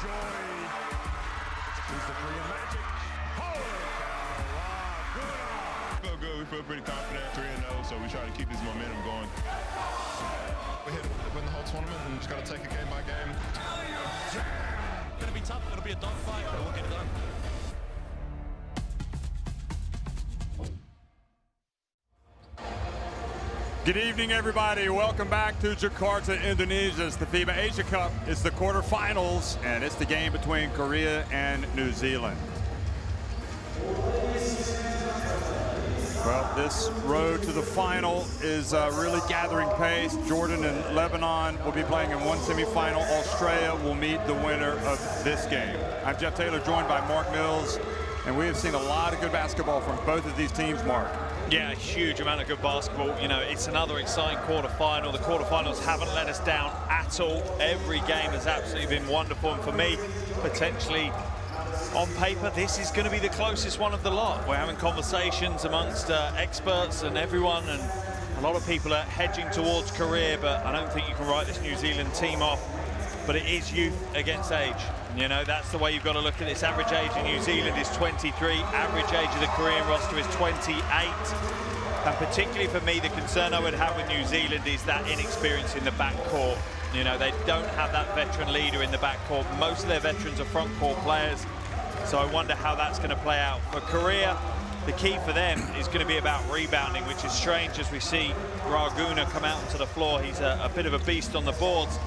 He's the Korean magic. Holy cow, feel good. We feel pretty confident, 3-0, so we try to keep this momentum going. We're here to win the whole tournament and just got to take it game by game. It's going to be tough. It'll be a dogfight, but we'll get it done. Good evening, everybody. Welcome back to Jakarta, Indonesia. It's the FIBA Asia Cup. It's the quarterfinals, and it's the game between Korea and New Zealand. Well, this road to the final is really gathering pace. Jordan and Lebanon will be playing in one semifinal. Australia will meet the winner of this game. I'm Jeff Taylor, joined by Mark Mills, and we have seen a lot of good basketball from both of these teams, Mark. Yeah, a huge amount of good basketball. You know, it's another exciting quarterfinal. The quarterfinals haven't let us down at all. Every game has absolutely been wonderful. And for me, potentially, on paper, this is going to be the closest one of the lot. We're having conversations amongst experts and everyone, and a lot of people are hedging towards Korea, but I don't think you can write this New Zealand team off. But it is youth against age. You know, that's the way you've got to look at this. Average age in New Zealand is 23. Average age of the Korean roster is 28. And particularly for me, the concern I would have with New Zealand is that inexperience in the backcourt. You know, they don't have that veteran leader in the backcourt. Most of their veterans are front court players. So I wonder how that's going to play out. For Korea, the key for them is going to be about rebounding, which is strange as we see Raguna come out onto the floor. He's a bit of a beast on the boards.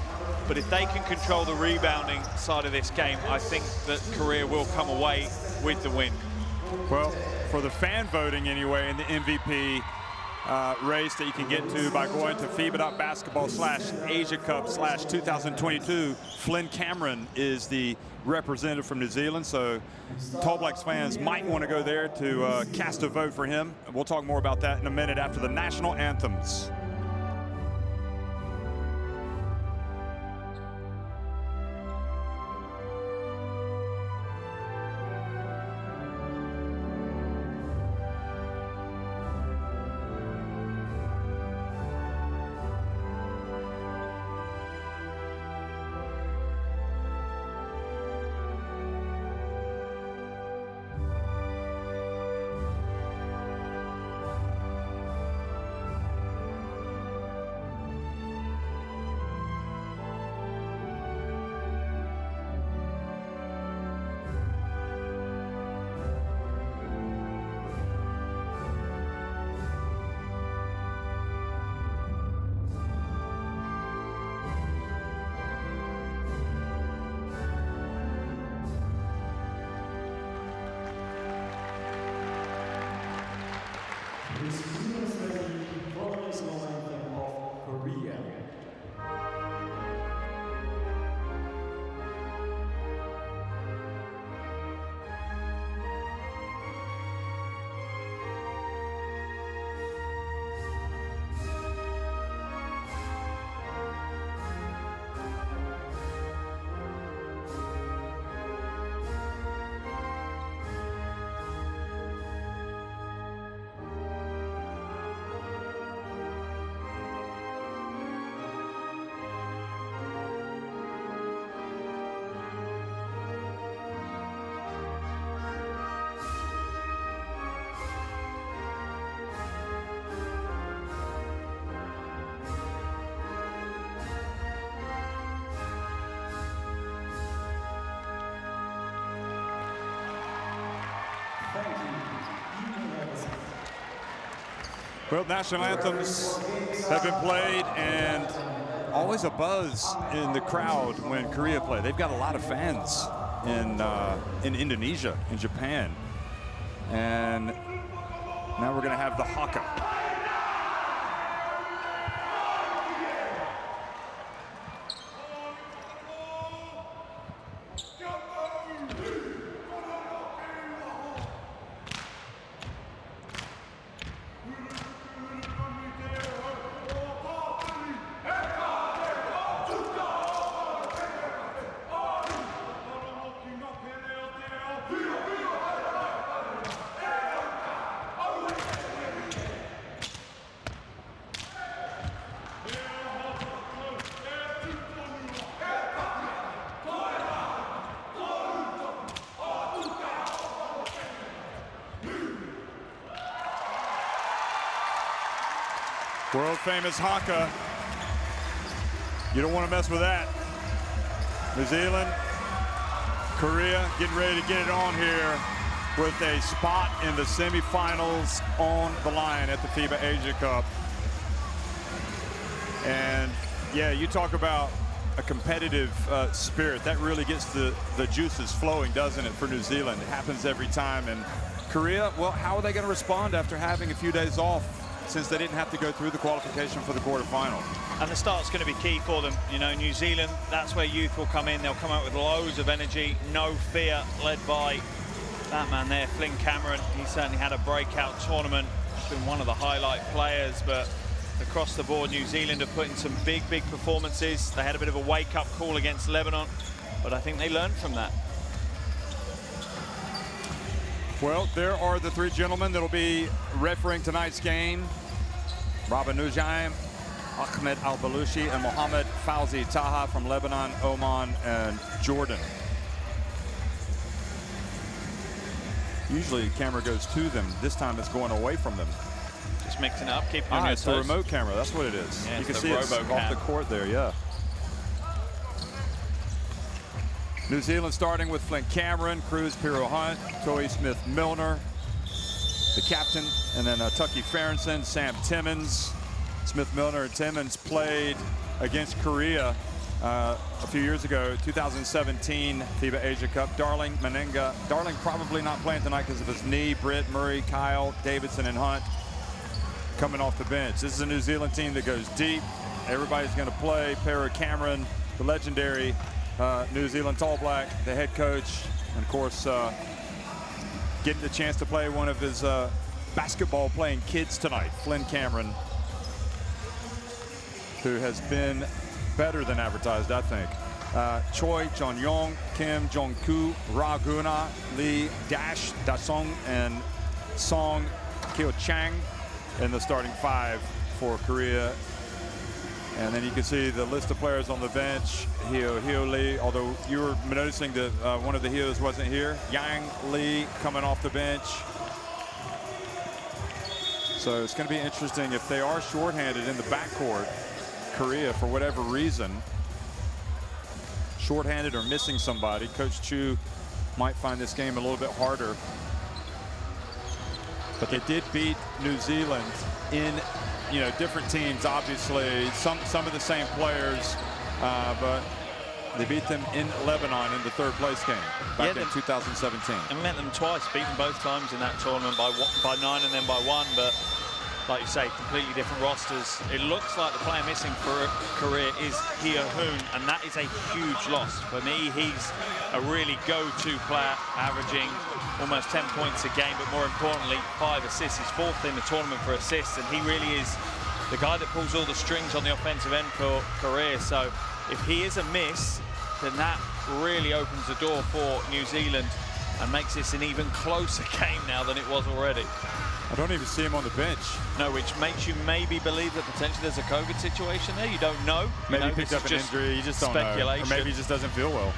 But if they can control the rebounding side of this game, I think that Korea will come away with the win. Well, for the fan voting anyway, in the MVP race that you can get to by going to FIBA.basketball/Asia Cup/2022, Flynn Cameron is the representative from New Zealand, so Tall Blacks fans might want to go there to cast a vote for him. We'll talk more about that in a minute after the national anthems. Well, national anthems have been played, and always a buzz in the crowd when Korea play. They've got a lot of fans in Indonesia, in Japan. And now we're going to have the Haka. World famous Haka. You don't want to mess with that. New Zealand, Korea getting ready to get it on here with a spot in the semifinals on the line at the FIBA Asia Cup. And yeah, you talk about a competitive spirit. That really gets the juices flowing, doesn't it, for New Zealand? It happens every time. And Korea, well, how are they going to respond after having a few days off since they didn't have to go through the qualification for the quarterfinal? And the start's going to be key for them. You know, New Zealand, that's where youth will come in. They'll come out with loads of energy, no fear, led by that man there, Flynn Cameron. He certainly had a breakout tournament. He's been one of the highlight players, but across the board, New Zealand have put in some big performances. They had a bit of a wake-up call against Lebanon, but I think they learned from that. Well, there are the three gentlemen that'll be refereeing tonight's game. Rabah Nujaim, Ahmed Al-Balushi, and Mohammed Fauzi Taha from Lebanon, Oman, and Jordan. Usually the camera goes to them. This time it's going away from them. Just mixing it up, keeping on your it's the remote camera. That's what it is. Yeah, you can see it's off the court there, yeah. New Zealand starting with Flynn Cameron, Cruz Piro Hunt, Toei Smith-Milner, the captain, and then Tucky Farrenson, Sam Timmins. Smith-Milner and Timmins played against Korea a few years ago, 2017 FIBA Asia Cup. Darling Menenga. Darling probably not playing tonight because of his knee. Britt, Murray, Kyle, Davidson, and Hunt coming off the bench. This is a New Zealand team that goes deep. Everybody's going to play. Pero Cameron, the legendary New Zealand Tall Black, the head coach, and of course getting the chance to play one of his basketball playing kids tonight, Flynn Cameron, who has been better than advertised, I think. Choi Jong-yong, Kim Jong-koo, Ra Guna, Lee Dash Dasong, and Song Kyo-chang in the starting five for Korea. And then you can see the list of players on the bench. Hyo Lee, although you were noticing that one of the Hyos wasn't here. Yang Lee coming off the bench. So it's going to be interesting if they are shorthanded in the backcourt, Korea, for whatever reason, shorthanded or missing somebody. Coach Chu might find this game a little bit harder. But they did beat New Zealand in, you know, different teams, obviously, some of the same players, but they beat them in Lebanon in the third place game back in 2017. And we met them twice, beat them both times in that tournament by 9 and then by 1, but like you say, completely different rosters. It looks like the player missing for Korea is Hyo Hoon, and that is a huge loss. For me, he's a really go-to player, averaging almost 10 points a game, but more importantly, 5 assists. He's fourth in the tournament for assists, and he really is the guy that pulls all the strings on the offensive end for Korea. So if he is a miss, then that really opens the door for New Zealand and makes this an even closer game now than it was already. I don't even see him on the bench. No, which makes you maybe believe that potentially there's a COVID situation there. You don't know. Maybe he picked up an injury. You just don't know. Or maybe he just doesn't feel well.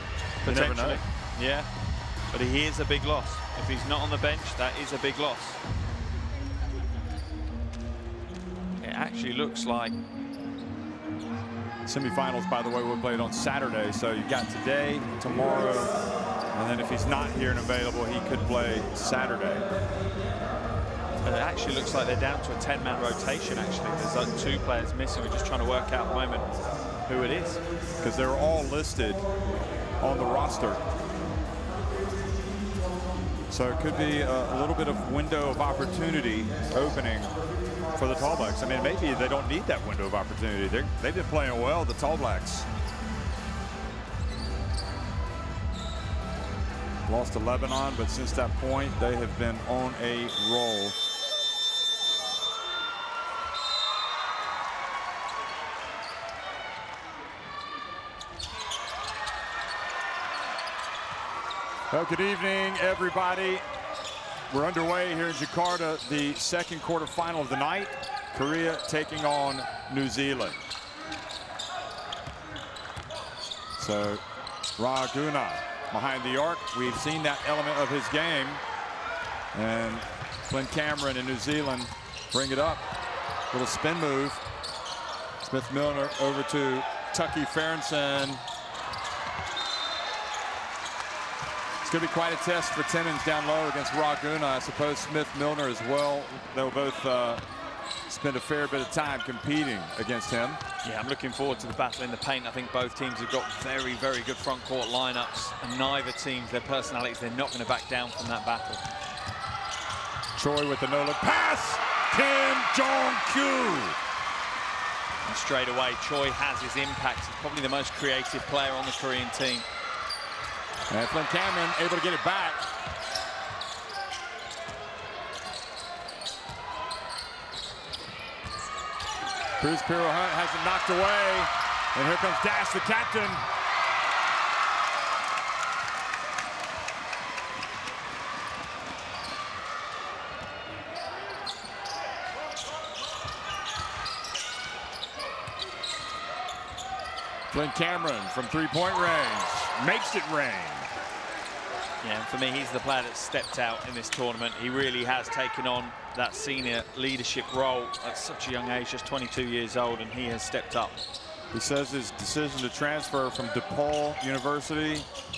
Potentially. You never know. Yeah. But he is a big loss. If he's not on the bench, that is a big loss. It actually looks like semifinals, by the way, will play it on Saturday. So you got today, tomorrow, and then if he's not here and available, he could play Saturday. And it actually looks like they're down to a 10-man rotation, actually. There's like 2 players missing. We're just trying to work out at the moment who it is. Because they're all listed on the roster. So it could be a little bit of window of opportunity opening for the Tall Blacks. I mean, maybe they don't need that window of opportunity. They've been playing well, the Tall Blacks. Lost to Lebanon, but since that point, they have been on a roll. Well, good evening, everybody. We're underway here in Jakarta, the second quarterfinal of the night. Korea taking on New Zealand. So, Ra Guna behind the arc. We've seen that element of his game. And Flynn Cameron in New Zealand bring it up. Little spin move. Smith-Milner over to Tucky Farrenson. It's going to be quite a test for Timmons down low against Raguna. I suppose Smith-Milner as well. They'll both spend a fair bit of time competing against him. Yeah, I'm looking forward to the battle in the paint. I think both teams have got very, very good front court lineups, and neither team, their personalities, they're not going to back down from that battle. Choi with the no-look pass. Kim Jong-kyu. And straight away, Choi has his impact. He's probably the most creative player on the Korean team. And Flynn Cameron able to get it back. Cruz Piro Hunt has it knocked away. And here comes Dash, the captain. Flynn Cameron from three-point range makes it rain. Yeah, and for me, he's the player that stepped out in this tournament. He really has taken on that senior leadership role at such a young age, just 22 years old, and he has stepped up. He says his decision to transfer from DePaul University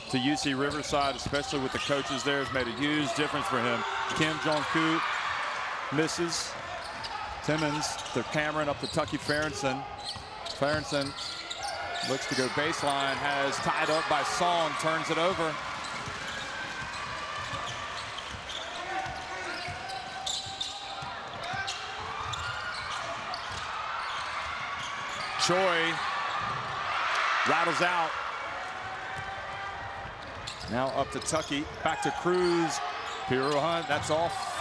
to UC Riverside, especially with the coaches there, has made a huge difference for him. Kim Jong-kyu misses. Timmons to Cameron, up to Tucky Farrenson. Farrenson looks to go baseline, has tied up by Song, turns it over. Choi rattles out. Now up to Tucky, back to Cruz. Piro Hunt, that's off.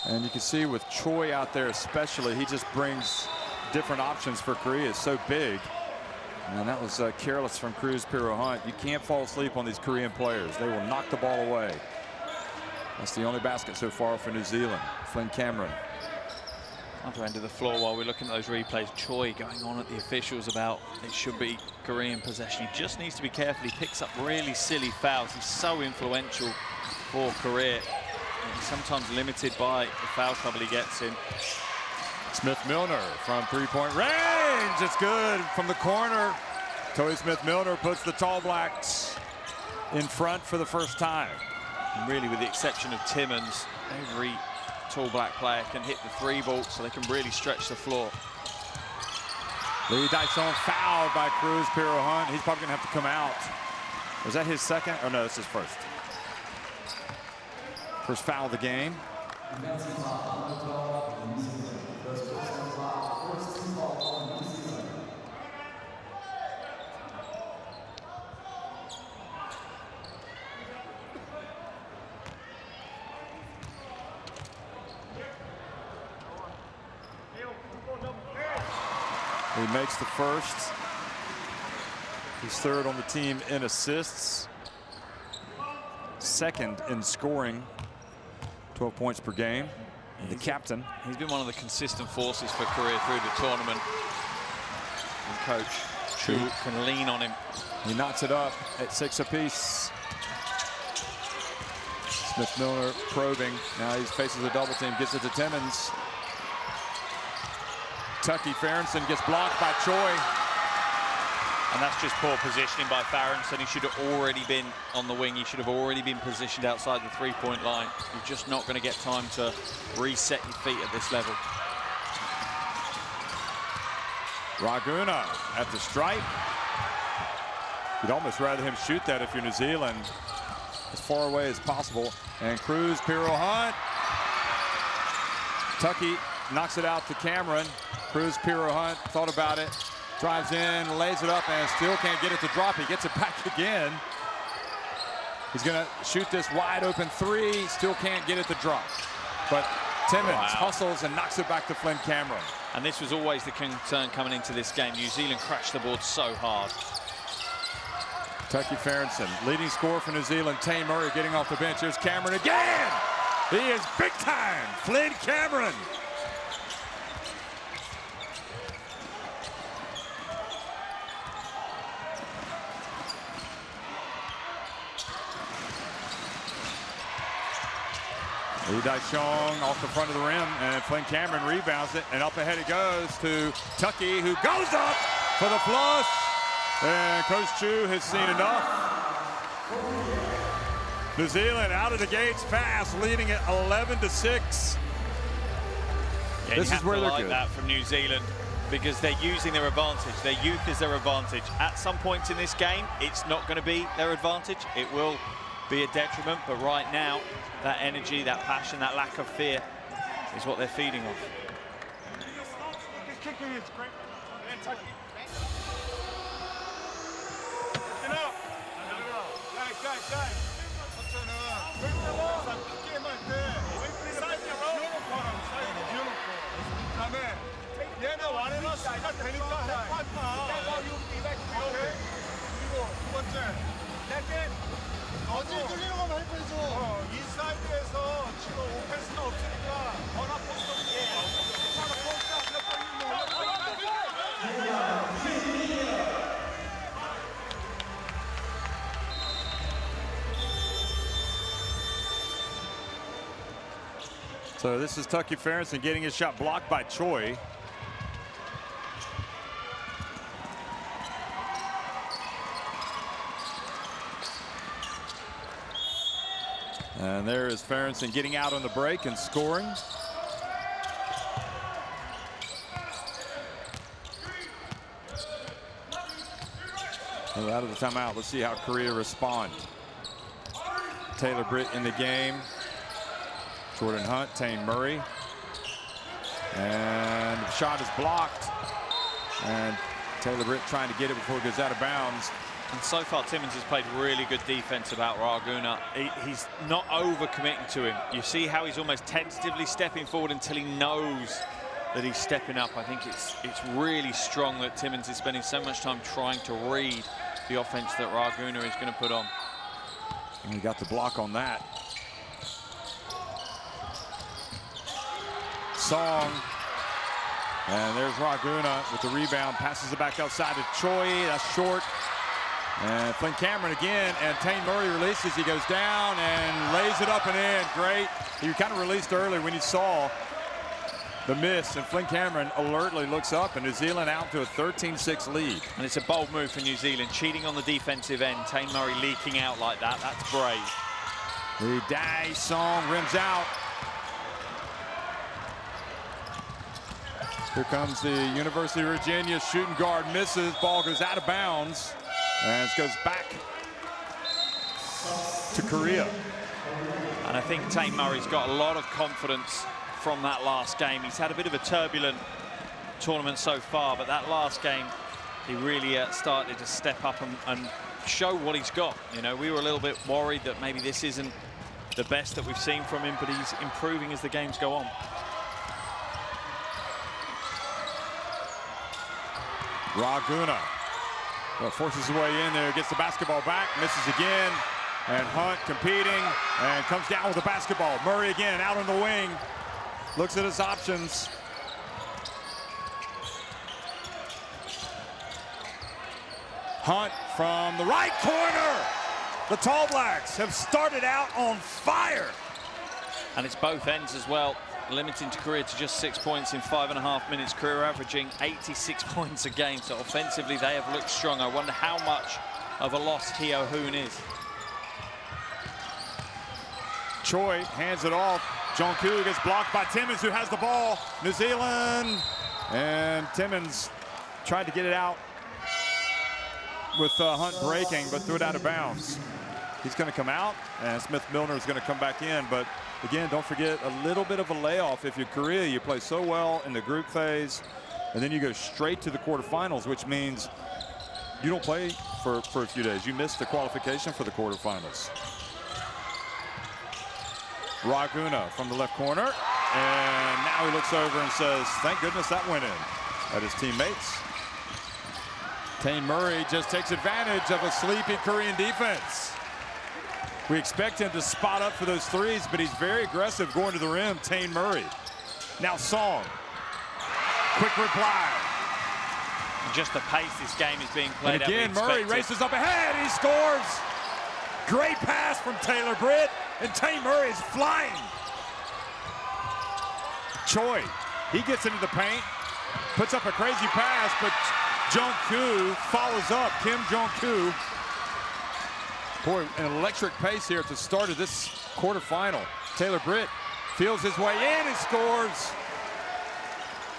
And you can see with Choi out there especially, he just brings different options for Korea. It's so big. And that was careless from Cruz Piro Hunt. You can't fall asleep on these Korean players. They will knock the ball away. That's the only basket so far for New Zealand. Flynn Cameron. Other end of the floor while we're looking at those replays. Choi going on at the officials about it should be Korean possession. He just needs to be careful. He picks up really silly fouls. He's so influential for Korea. And he's sometimes limited by the foul trouble he gets in. Smith-Milner from three-point range. It's good from the corner. Toy Smith-Milner puts the Tall Blacks in front for the first time. And really, with the exception of Timmons, every Tall Black player can hit the three ball, so they can really stretch the floor. Lee Dyson fouled by Cruz Piro Hunt. He's probably going to have to come out. Was that his second? Oh, no, that's his first. First foul of the game. He makes the first. He's third on the team in assists. Second in scoring. 12 points per game. The captain. He's been one of the consistent forces for Korea through the tournament. And Coach Chu can lean on him. He knocks it up at 6 apiece. Smith-Milner probing. Now he faces a double team, gets it to Timmons. Tucky Farrenson gets blocked by Choi. And that's just poor positioning by Farrenson. He should have already been on the wing. He should have already been positioned outside the three-point line. You're just not going to get time to reset your feet at this level. Raguna at the stripe. You'd almost rather him shoot that if you're New Zealand, as far away as possible. And Cruz Piro Hunt. Tucky knocks it out to Cameron. Cruz Piro Hunt thought about it. Drives in, lays it up, and still can't get it to drop. He gets it back again. He's going to shoot this wide open three. Still can't get it to drop. But Timmons hustles and knocks it back to Flynn Cameron. And this was always the concern coming into this game. New Zealand crashed the board so hard. Tucky Farrenson, leading scorer for New Zealand. Tay Murray getting off the bench. Here's Cameron again. He is big time. Flynn Cameron. Lee Daishong off the front of the rim, and Flynn Cameron rebounds it, and up ahead it goes to Tucky, who goes up for the flush. And Coach Chu has seen enough. New Zealand out of the gates fast, leading it 11-6. Yeah, this is where they're like good. That from New Zealand, because they're using their advantage. Their youth is their advantage. At some points in this game, it's not going to be their advantage. It will be a detriment, but right now, that energy, that passion, that lack of fear is what they're feeding off. So this is Tucky Ferguson getting his shot blocked by Choi. And there is Ferguson getting out on the break and scoring. So out of the timeout, let's see how Korea respond. Taylor Britt in the game. Jordan Hunt, Tane Murray. And the shot is blocked. And Taylor Britt trying to get it before it goes out of bounds. And so far, Timmins has played really good defense about Raguna. He's not over-committing to him. You see how he's almost tentatively stepping forward until he knows that he's stepping up. I think it's really strong that Timmins is spending so much time trying to read the offense that Raguna is going to put on. And he got the block on that. Song. And there's Raguna with the rebound, passes it back outside to Choi. That's short. And Flynn Cameron again, and Tane Murray releases. He goes down and lays it up and in. Great. He kind of released early when he saw the miss, and Flynn Cameron alertly looks up, and New Zealand out to a 13-6 lead. And it's a bold move for New Zealand, cheating on the defensive end. Tane Murray leaking out like that. That's brave. The Dai Song rims out. Here comes the University of Virginia shooting guard, misses. Ball goes out of bounds. And it goes back to Korea. And I think Tane Murray's got a lot of confidence from that last game. He's had a bit of a turbulent tournament so far, but that last game, he really started to step up and show what he's got. You know, we were a little bit worried that maybe this isn't the best that we've seen from him, but he's improving as the games go on. Raguna forces his way in there, gets the basketball back, misses again, and Hunt competing and comes down with the basketball. Murray again out on the wing, looks at his options. Hunt from the right corner. The Tall Blacks have started out on fire. And it's both ends as well, limiting to Korea to just 6 points in 5.5 minutes. Korea averaging 86 points a game, so offensively they have looked strong. I wonder how much of a loss Heo Hoon is. Choi hands it off. Jongkoo gets blocked by Timmins, who has the ball. New Zealand, and Timmins tried to get it out with Hunt breaking, but threw it out of bounds. He's going to come out, and Smith-Milner is going to come back in. But again, don't forget a little bit of a layoff. If you're Korea, you play so well in the group phase, and then you go straight to the quarterfinals, which means you don't play for a few days. You miss the qualification for the quarterfinals. Raguna from the left corner, and now he looks over and says, thank goodness that went in, at his teammates. Tane Murray just takes advantage of a sleepy Korean defense. We expect him to spot up for those threes, but he's very aggressive going to the rim. Tane Murray. Now Song. Quick reply. Just the pace this game is being played at. And again, Murray races up ahead. He scores. Great pass from Taylor Britt, and Tane Murray is flying. Choi, he gets into the paint, puts up a crazy pass, but Jung-koo follows up. Kim Jung-koo. Boy, an electric pace here at the start of this quarterfinal. Taylor Britt feels his way in and scores.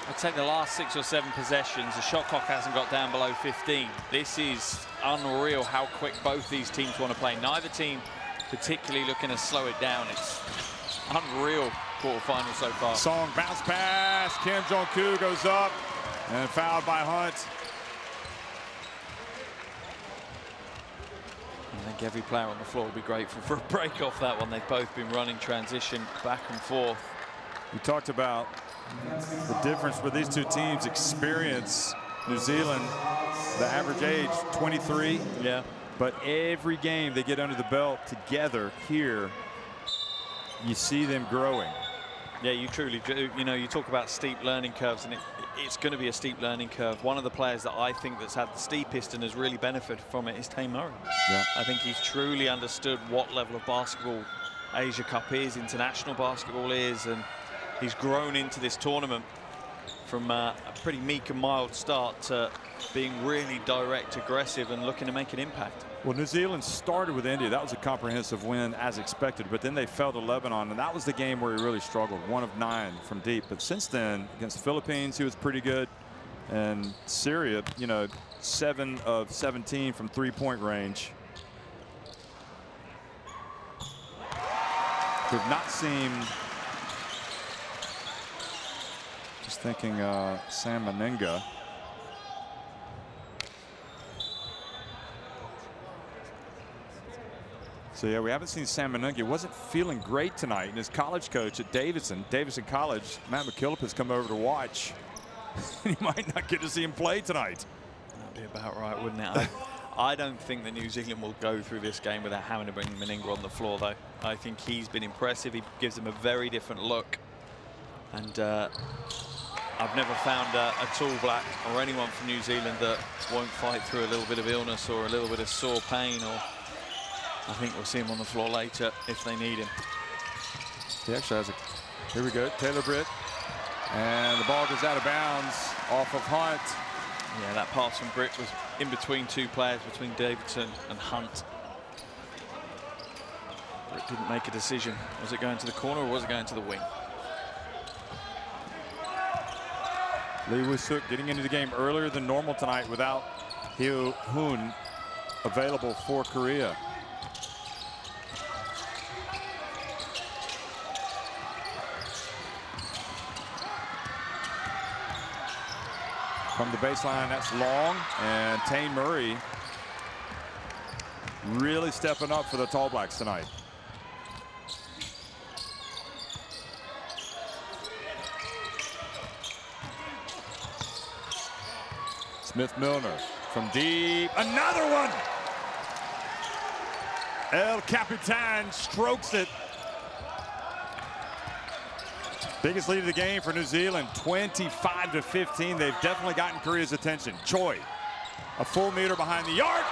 I'd take the last 6 or 7 possessions. The shot clock hasn't got down below 15. This is unreal how quick both these teams want to play. Neither team particularly looking to slow it down. It's unreal quarterfinal so far. Song bounce pass. Kim Jong-koo goes up and fouled by Hunt. I think every player on the floor will be grateful for a break off that one. They've both been running transition back and forth. We talked about the difference where these two teams experience. New Zealand, the average age 23. Yeah. But every game they get under the belt together here, you see them growing. Yeah, you truly do. You know, you talk about steep learning curves, and it's going to be a steep learning curve. One of the players that I think that's had the steepest and has really benefited from it is Taine Murray. Yeah. I think he's truly understood what level of basketball Asia Cup is, international basketball is, and he's grown into this tournament from a pretty meek and mild start to being really direct, aggressive, and looking to make an impact. Well, New Zealand started with India. That was a comprehensive win as expected, but then they fell to Lebanon, and that was the game where he really struggled. 1 of 9 from deep. But since then, against the Philippines, he was pretty good. And Syria, you know, 7 of 17 from three-point range. We've not seen, just thinking Sam Meninga. So yeah, we haven't seen Sam Meninga. He wasn't feeling great tonight. And his college coach at Davidson College, Matt McKillop, has come over to watch. He might not get to see him play tonight. That'd be about right, wouldn't it? I don't think that New Zealand will go through this game without having to bring Meninga on the floor, though. I think he's been impressive. He gives them a very different look. And I've never found a tall black or anyone from New Zealand that won't fight through a little bit of illness or a little bit of sore pain. Or I think we'll see him on the floor later if they need him. He actually has a, here we go, Taylor Britt. And the ball goes out of bounds off of Hunt. Yeah, that pass from Britt was in between 2 players, between Davidson and Hunt. Britt didn't make a decision. Was it going to the corner or was it going to the wing? Lee Woo-suk getting into the game earlier than normal tonight without Hyo Hoon available for Korea. From the baseline, that's long, and Taine Murray really stepping up for the Tall Blacks tonight. Smith-Milner from deep, another one! El Capitan strokes it. Biggest lead of the game for New Zealand, 25-15. They've definitely gotten Korea's attention. Choi, a full meter behind the arc.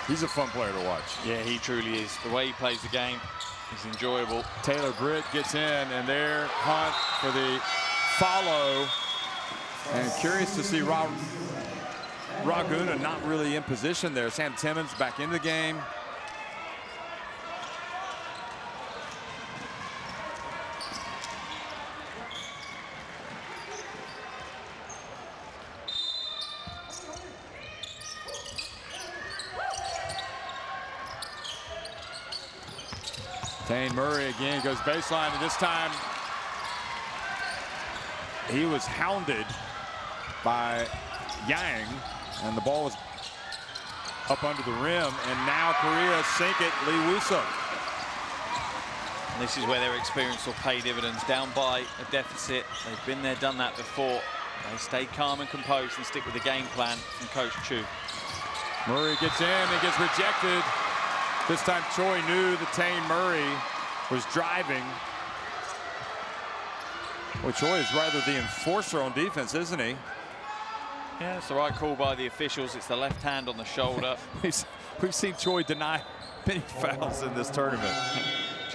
He's a fun player to watch. Yeah, he truly is. The way he plays the game is enjoyable. Taylor Britt gets in, and there Hunt for the follow. And curious to see Raguna not really in position there. Sam Timmons back in the game. Taine Murray again goes baseline, and this time he was hounded by Yang, and the ball was up under the rim, and now Korea sink it. Lee Woo-suk. And this is where their experience will pay dividends. Down by a deficit, they've been there, done that before. They stay calm and composed and stick with the game plan from Coach Chu. Murray gets in and gets rejected. This time Choi knew that Taine Murray was driving. Well, Choi is rather the enforcer on defense, isn't he? Yeah, it's the right call by the officials. It's the left hand on the shoulder. We've seen Choi deny many fouls in this tournament.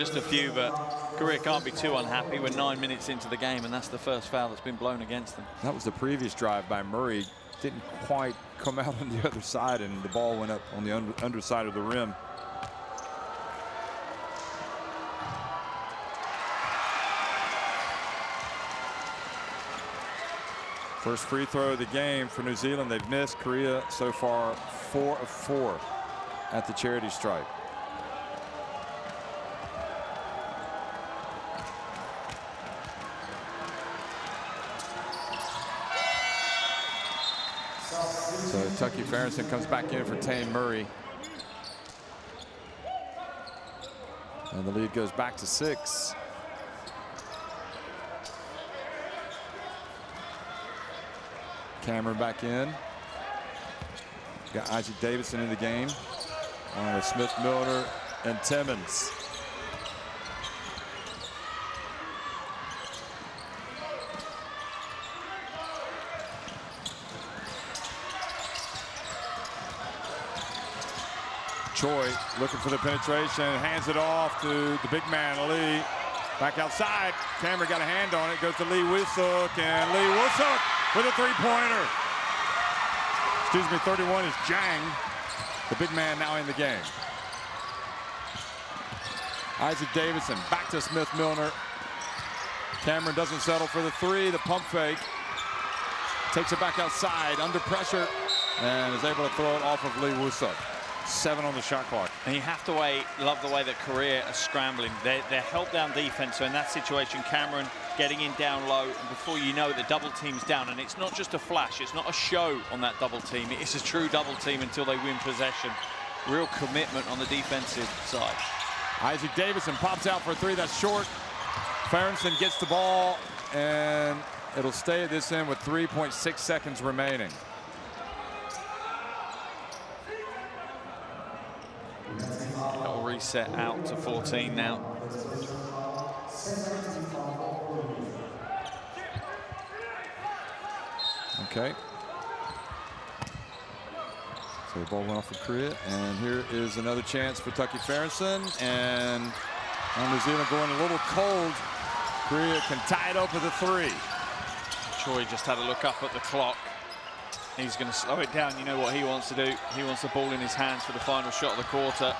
just a few, but Korea can't be too unhappy. We're 9 minutes into the game, and that's the first foul that's been blown against them. That was the previous drive by Murray. Didn't quite come out on the other side, and the ball went up on the underside of the rim. First free throw of the game for New Zealand. They've missed. Korea so far 4 of 4 at the charity stripe. So Tucky Farrington comes back in for Tane Murray. And the lead goes back to 6. Cameron back in. Got Isaac Davidson in the game. With Smith, Milner, and Timmons. Choi looking for the penetration, hands it off to the big man, Lee. Back outside. Cameron got a hand on it. Goes to Lee Wusuk, and Lee Wusuk with a three-pointer. Excuse me, 31 is Jang, the big man now in the game. Isaac Davidson back to Smith Milner. Cameron doesn't settle for the three. The pump fake. Takes it back outside under pressure and is able to throw it off of Lee Wusuk. 7 on the shot clock. And you have to love the way that Korea are scrambling. They're help down defense. So in that situation, Cameron getting in down low, and before you know it, the double team's down. And it's not just a flash, it's not a show on that double team. It's a true double team until they win possession. Real commitment on the defensive side. Isaac Davidson pops out for a three. That's short. Farrington gets the ball, and it'll stay at this end with 3.6 seconds remaining. It'll reset out to 14 now. Okay. So the ball went off for Korea, and here is another chance for Tucky Farrington, and New Zealand going a little cold. Korea can tie it up with a three. Choi just had a look up at the clock. He's going to slow it down. You know what he wants to do. He wants the ball in his hands for the final shot of the quarter.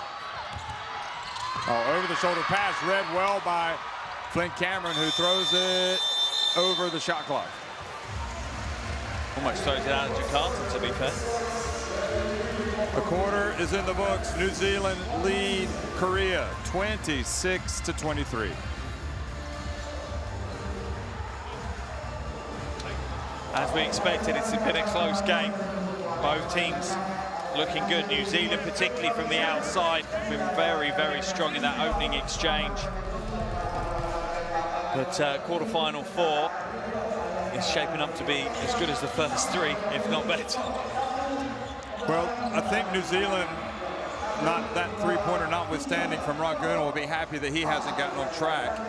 Oh, over the shoulder pass read well by Flint Cameron, who throws it over the shot clock. Almost throws it out of Jakarta, to be fair. A quarter is in the books. New Zealand lead Korea 26-23. As we expected, it's been a close game. Both teams looking good. New Zealand, particularly from the outside, been very, very strong in that opening exchange. But quarter-final 4 is shaping up to be as good as the first 3, if not better. Well, I think New Zealand, not that three-pointer notwithstanding from Raguna, will be happy that he hasn't gotten on track.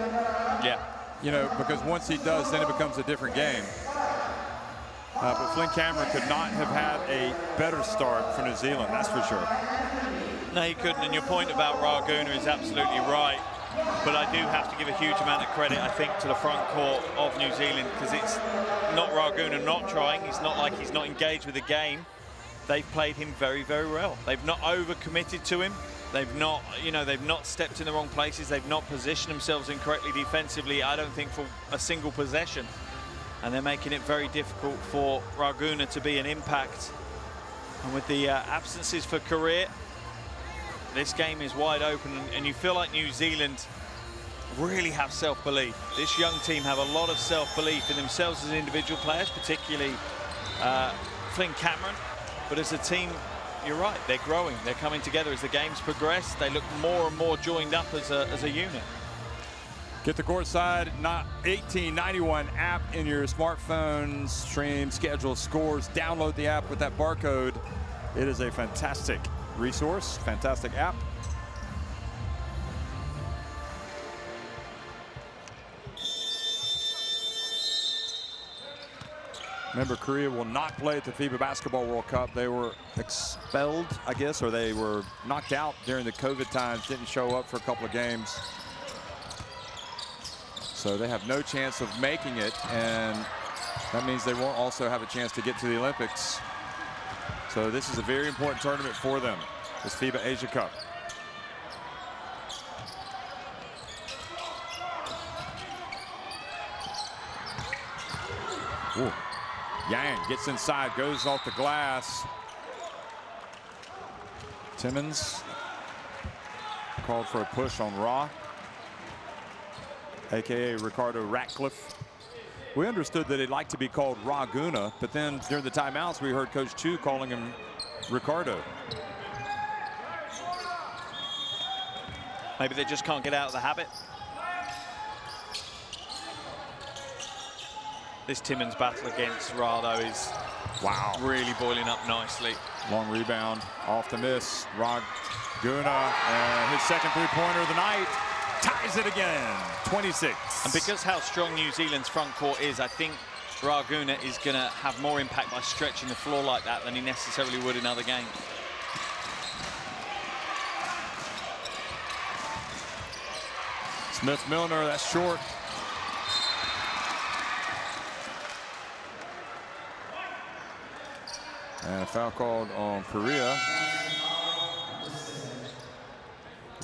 Yeah. You know, because once he does, then it becomes a different game. But Flint Cameron could not have had a better start for New Zealand, that's for sure. No, he couldn't, and your point about Raguna is absolutely right. But I do have to give a huge amount of credit, I think, to the front court of New Zealand, because it's not Raguna not trying. It's not like he's not engaged with the game. They've played him very, very well. They've not over-committed to him. They've not, they've not stepped in the wrong places. They've not positioned themselves incorrectly defensively, I don't think, for a single possession. And they're making it very difficult for Raguna to be an impact. And with the absences for Korea, this game is wide open, and you feel like New Zealand really have self-belief. This young team have a lot of self-belief in themselves as individual players, particularly Flint Cameron. But as a team, you're right, they're growing. They're coming together as the games progress. They look more and more joined up as a unit. Get the courtside 1891 app in your smartphone. Stream, schedule, scores. Download the app with that barcode. It is a fantastic resource, fantastic app. Remember, Korea will not play at the FIBA Basketball World Cup. They were expelled, I guess, or they were knocked out during the COVID times, didn't show up for a couple of games. So they have no chance of making it, and that means they won't also have a chance to get to the Olympics. So this is a very important tournament for them, this FIBA Asia Cup. Ooh. Yang gets inside, goes off the glass. Timmons called for a push on Ra, aka Ricardo Ratcliffe. We understood that he'd like to be called Raguna, but then during the timeouts we heard Coach Chu calling him Ricardo. Maybe they just can't get out of the habit. This Timmons battle against Ra, though, is really boiling up nicely. Long rebound, off the miss. Raguna, his second three-pointer of the night, ties it again, 26. And because how strong New Zealand's front court is, I think Raguna is going to have more impact by stretching the floor like that than he necessarily would in other games. Smith-Milner, that's short. And a foul called on Korea.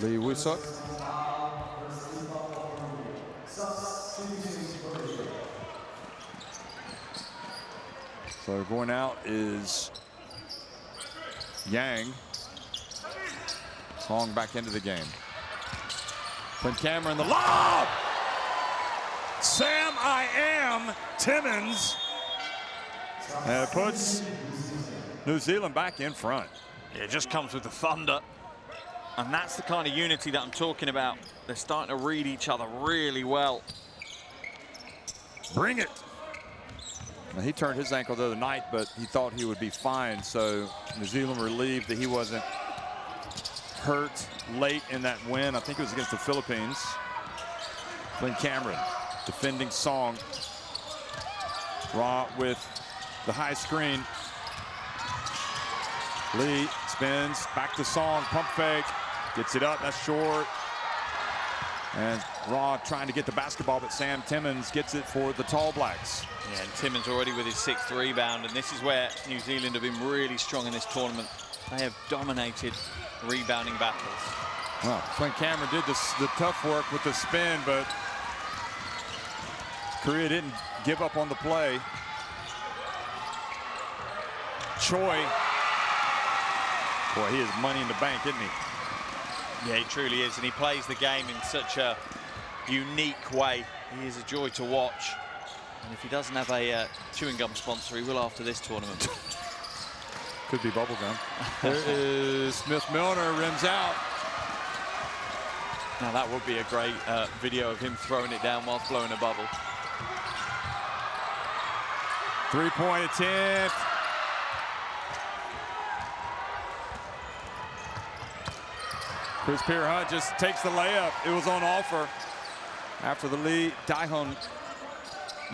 Lee Wusuk. So going out is Yang. Song back into the game. Flynn Cameron, the lob! Sam I Am Timmons. And it puts New Zealand back in front. Yeah, it just comes with the thunder. And that's the kind of unity that I'm talking about. They're starting to read each other really well. Bring it. Now, he turned his ankle the other night, but he thought he would be fine. So New Zealand relieved that he wasn't hurt late in that win. I think it was against the Philippines. Flynn Cameron defending Song. Ra with the high screen. Lee spins back to Song, pump fake, gets it up, that's short. And Ra trying to get the basketball, but Sam Timmons gets it for the Tall Blacks. Yeah, and Timmons already with his 6th rebound, and this is where New Zealand have been really strong in this tournament. They have dominated rebounding battles. Well, Flynn Cameron did the tough work with the spin, but Korea didn't give up on the play. Choi. Boy, he is money in the bank, isn't he? Yeah, he truly is, and he plays the game in such a unique way. He is a joy to watch. And if he doesn't have a chewing gum sponsor, he will after this tournament. Could be bubblegum. There is Smith-Milner, rims out. Now that would be a great video of him throwing it down whilst blowing a bubble. Three-point attempt. Chris Pierre-Hunt just takes the layup. It was on offer after the Lee Daihon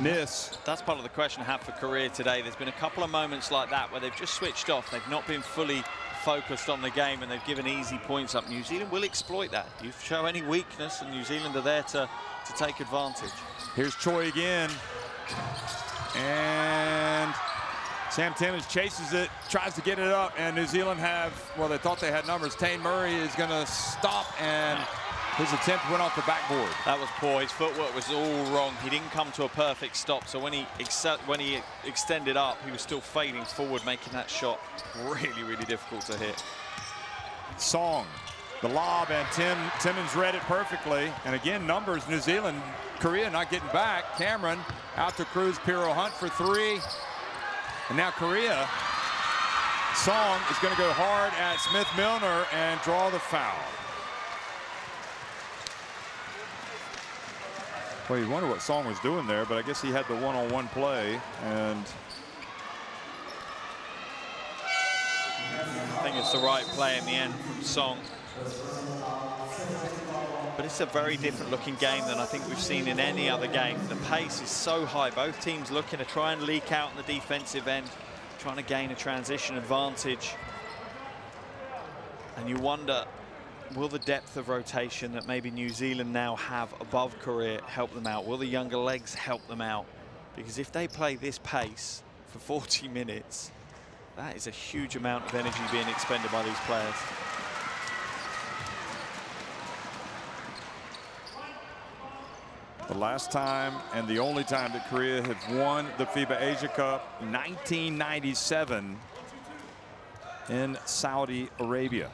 miss. That's part of the question I have for Korea today. There's been a couple of moments like that where they've just switched off. They've not been fully focused on the game and they've given easy points up. New Zealand will exploit that. You show any weakness and New Zealand are there to take advantage. Here's Choi again. And Sam Timmons chases it, tries to get it up, and New Zealand have, well, they thought they had numbers. Tane Murray is going to stop, and his attempt went off the backboard. That was poor. His footwork was all wrong. He didn't come to a perfect stop, so when he extended up, he was still fading forward, making that shot really, really difficult to hit. Song, the lob, and Timmons read it perfectly. And again, numbers, New Zealand, Korea not getting back. Cameron out to Cruz Pierre-Hunt for three. And now Korea, Song is going to go hard at Smith-Milner and draw the foul. Well, you wonder what Song was doing there, but I guess he had the one-on-one play, and I think it's the right play in the end from Song. But it's a very different looking game than I think we've seen in any other game. The pace is so high. Both teams looking to try and leak out on the defensive end, trying to gain a transition advantage. And you wonder will the depth of rotation that maybe New Zealand now have above Korea help them out? Will the younger legs help them out? Because if they play this pace for 40 minutes, that is a huge amount of energy being expended by these players. The last time and the only time that Korea have won the FIBA Asia Cup, 1997 in Saudi Arabia.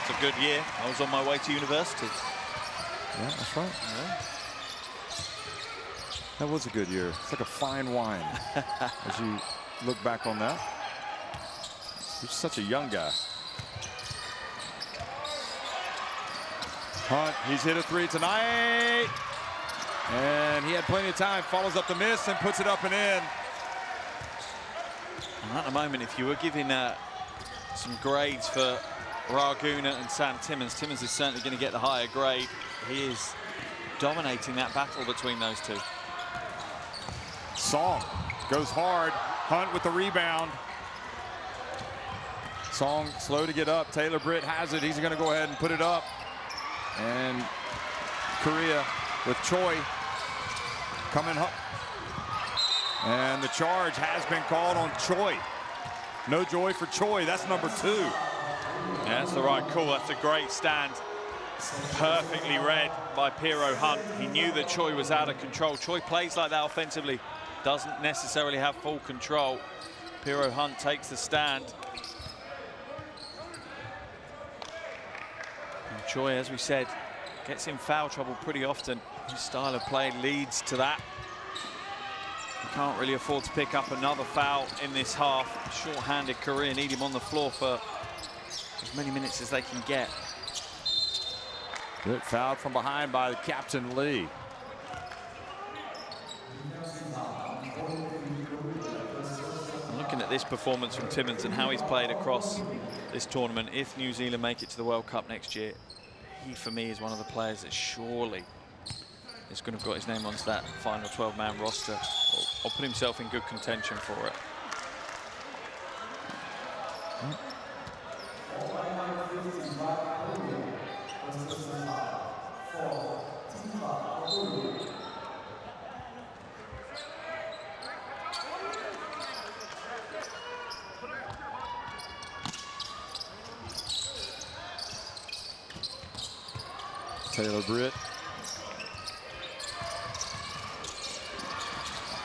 It's a good year. I was on my way to university. Yeah, that's right. Yeah. That was a good year. It's like a fine wine as you look back on that. He's such a young guy. Hunt, he's hit a three tonight. And he had plenty of time, follows up the miss and puts it up and in. And at the moment, if you were giving some grades for Raguna and Sam Timmins, Timmins is certainly going to get the higher grade. He is dominating that battle between those two. Song goes hard. Hunt with the rebound. Song slow to get up. Taylor Britt has it. He's going to go ahead and put it up. And Korea with Choi coming up. And the charge has been called on Choi. No joy for Choi. That's number 2. Yeah, that's the right call. That's a great stand. Perfectly read by Piero Hunt. He knew that Choi was out of control. Choi plays like that offensively. Doesn't necessarily have full control. Piero Hunt takes the stand. And Choi, as we said, gets in foul trouble pretty often. His style of play leads to that. He can't really afford to pick up another foul in this half. Short-handed Korea need him on the floor for as many minutes as they can get. Good foul from behind by the captain Lee. Looking at this performance from Timmins and how he's played across this tournament, if New Zealand make it to the World Cup next year, he, for me, is one of the players that surely is going to have got his name onto that final 12-man roster or put himself in good contention for it. Taylor Britt.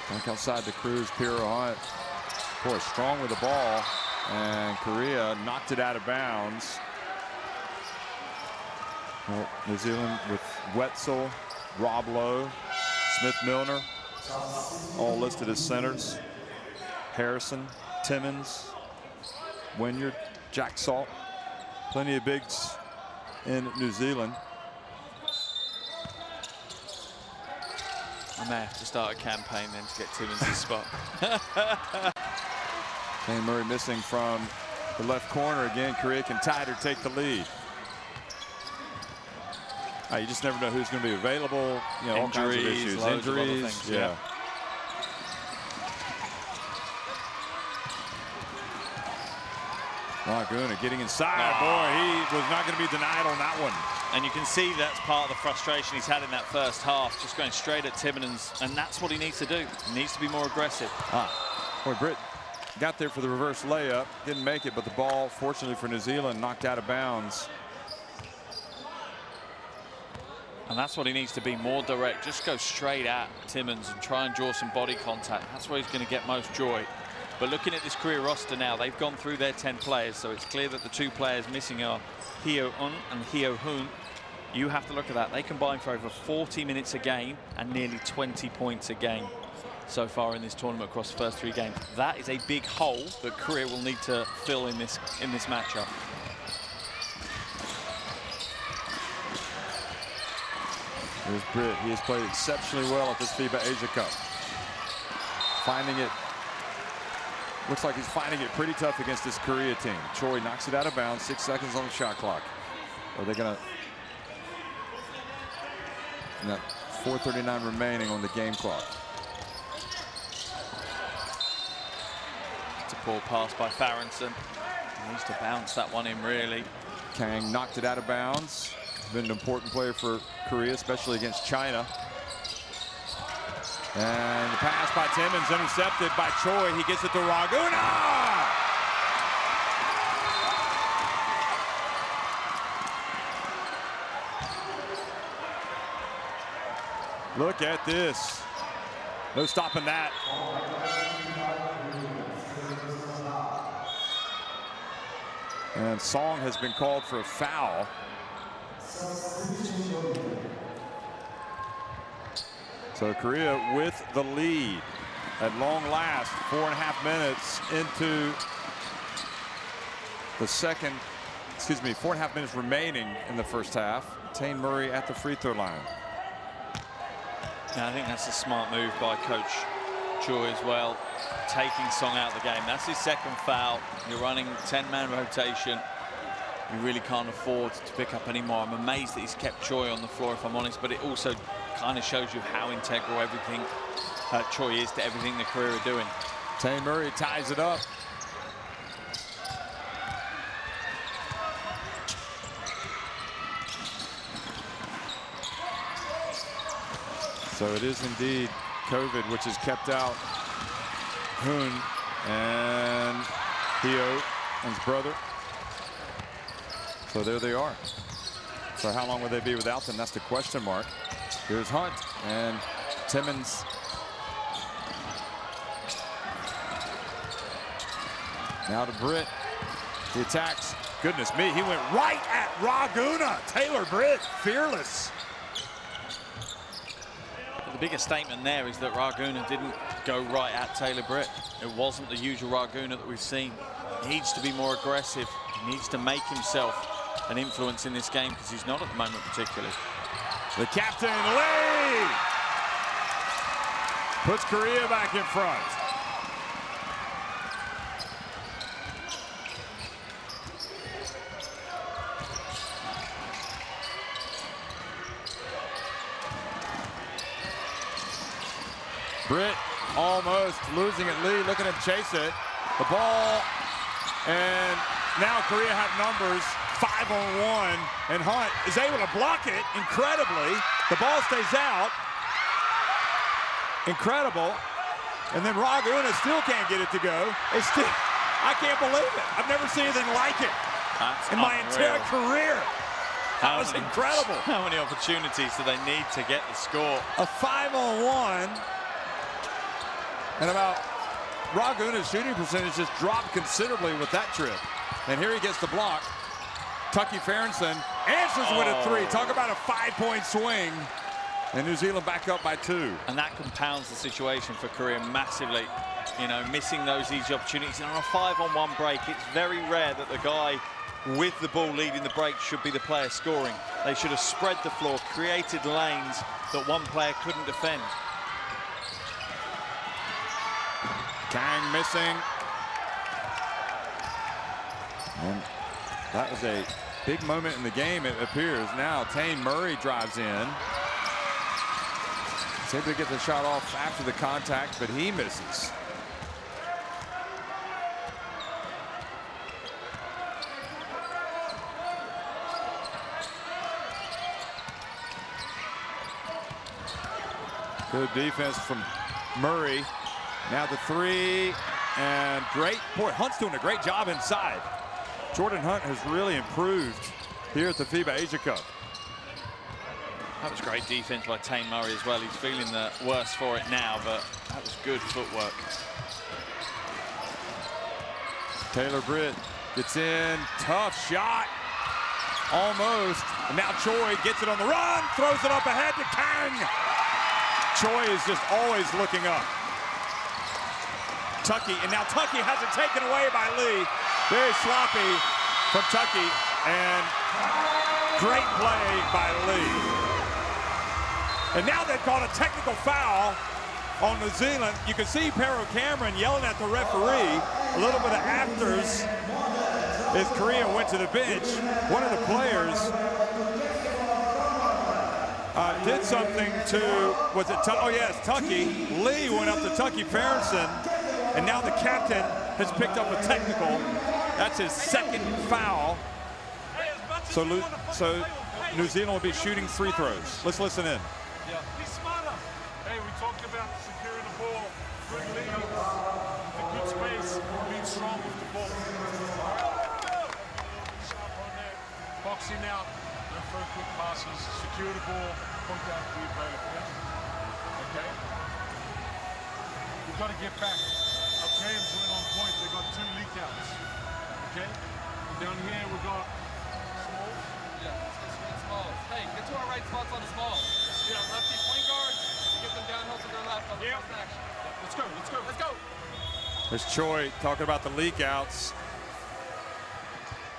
Back outside the Cruz, Piero Hunt. Boy, strong with the ball. And Korea knocked it out of bounds. Well, New Zealand with Wetzel, Rob Lowe, Smith Milner, all listed as centers. Harrison, Timmins, Wynyard, Jack Salt. Plenty of bigs in New Zealand. I may have to start a campaign then to get Timmins' spot. Shane Murray missing from the left corner again. Korea can tighter take the lead. You just never know who's going to be available. You know, all kinds of issues. Injuries, things, yeah. Laguna getting inside. Boy, he was not going to be denied on that one. And you can see that's part of the frustration he's had in that first half, just going straight at Timmins, and that's what he needs to do. He needs to be more aggressive. Boy, Britt got there for the reverse layup, didn't make it, but the ball, fortunately for New Zealand, knocked out of bounds. And that's what he needs to be, more direct. Just go straight at Timmins and try and draw some body contact. That's where he's going to get most joy. But looking at this Korea roster now, they've gone through their 10 players, so it's clear that the 2 players missing are Hyo-un and Hyo-hoon. You have to look at that. They combine for over 40 minutes a game and nearly 20 points a game so far in this tournament across the first 3 games. That is a big hole that Korea will need to fill in this matchup. There's Britt. He has played exceptionally well at this FIBA Asia Cup. Finding it, looks like he's finding it pretty tough against this Korea team. Choi knocks it out of bounds, 6 seconds on the shot clock. Are they gonna, and that 4:39 remaining on the game clock. It's a poor pass by Farrington. He needs to bounce that one in, really. Kang knocked it out of bounds. Been an important player for Korea, especially against China. And the pass by Timmons intercepted by Choi. He gets it to Raguna! Look at this. No stopping that. And Song has been called for a foul. So Korea with the lead at long last, 4.5 minutes into the second, 4.5 minutes remaining in the first half. Taine Murray at the free throw line. Yeah, I think that's a smart move by Coach Choi as well, taking Song out of the game. That's his second foul. You're running 10-man rotation. You really can't afford to pick up any more. I'm amazed that he's kept Choi on the floor, if I'm honest, but it also kind of shows you how integral everything Choi is to everything the Korea are doing. Taine Murray ties it up. So it is indeed COVID, which has kept out Hoon and Hio and his brother. So there they are. So how long will they be without them? That's the question mark. Here's Hunt and Timmons. Now to Britt. He attacks. Goodness me, he went right at Raguna. Taylor Britt, fearless. But the biggest statement there is that Raguna didn't go right at Taylor Britt. It wasn't the usual Raguna that we've seen. He needs to be more aggressive. He needs to make himself an influence in this game because he's not at the moment particularly. The captain, Lee, puts Korea back in front. Britt almost losing it. Lee looking to chase it. The ball, and now Korea have numbers 5-on-1, and Hunt is able to block it incredibly. The ball stays out. Incredible. And then Raguna still can't get it to go. It's still, I can't believe it. I've never seen anything like it in my entire career. That was incredible. How many opportunities do they need to get the score? A 5-on-1. And about Raguna's shooting percentage just dropped considerably with that trip. And here he gets the block. Tucky Farrington answers with a three. Talk about a 5-point swing. And New Zealand back up by 2. And that compounds the situation for Korea massively. You know, missing those easy opportunities. And on a 5-on-1 break, it's very rare that the guy with the ball leading the break should be the player scoring. They should have spread the floor, created lanes that one player couldn't defend. Kang missing. And that was a big moment in the game, it appears. Now Taine Murray drives in. He's able to get the shot off after the contact, but he misses. Good defense from Murray. Now the three, and great. Boy, Hunt's doing a great job inside. Jordan Hunt has really improved here at the FIBA Asia Cup. That was great defense by Taine Murray as well. He's feeling the worst for it now, but that was good footwork. Taylor Britt gets in, tough shot, almost. And now Choi gets it on the run, throws it up ahead to Kang. Choi is just always looking up. Tucky, and now Tucky has it taken away by Lee. Very sloppy from Tucky, and great play by Lee. And now they've called a technical foul on New Zealand. You can see Pero Cameron yelling at the referee. A little bit of afters as Korea went to the bench. One of the players did something to, was it, oh yes, Tucky. Lee went up to Tucky Farrington. And now the captain has picked up a technical. That's his second foul. So New Zealand will be shooting free throws. Let's listen in. Yeah. Be smarter. Hey, we talked about securing the ball, good lead, a good space, being strong with the ball. Sharp on there, boxing out, no throw quick passes, secure the ball, point out to your player. Okay? We've got to get back. Our teams went on point, they got 2 leak outs. Okay? And down here we got small. Yeah, it's small. Hey, get to our right spots on the small. Yeah, lefty point guard, get them downhill to their left on the first action. Let's go, let's go, let's go. There's Choi talking about the leak outs.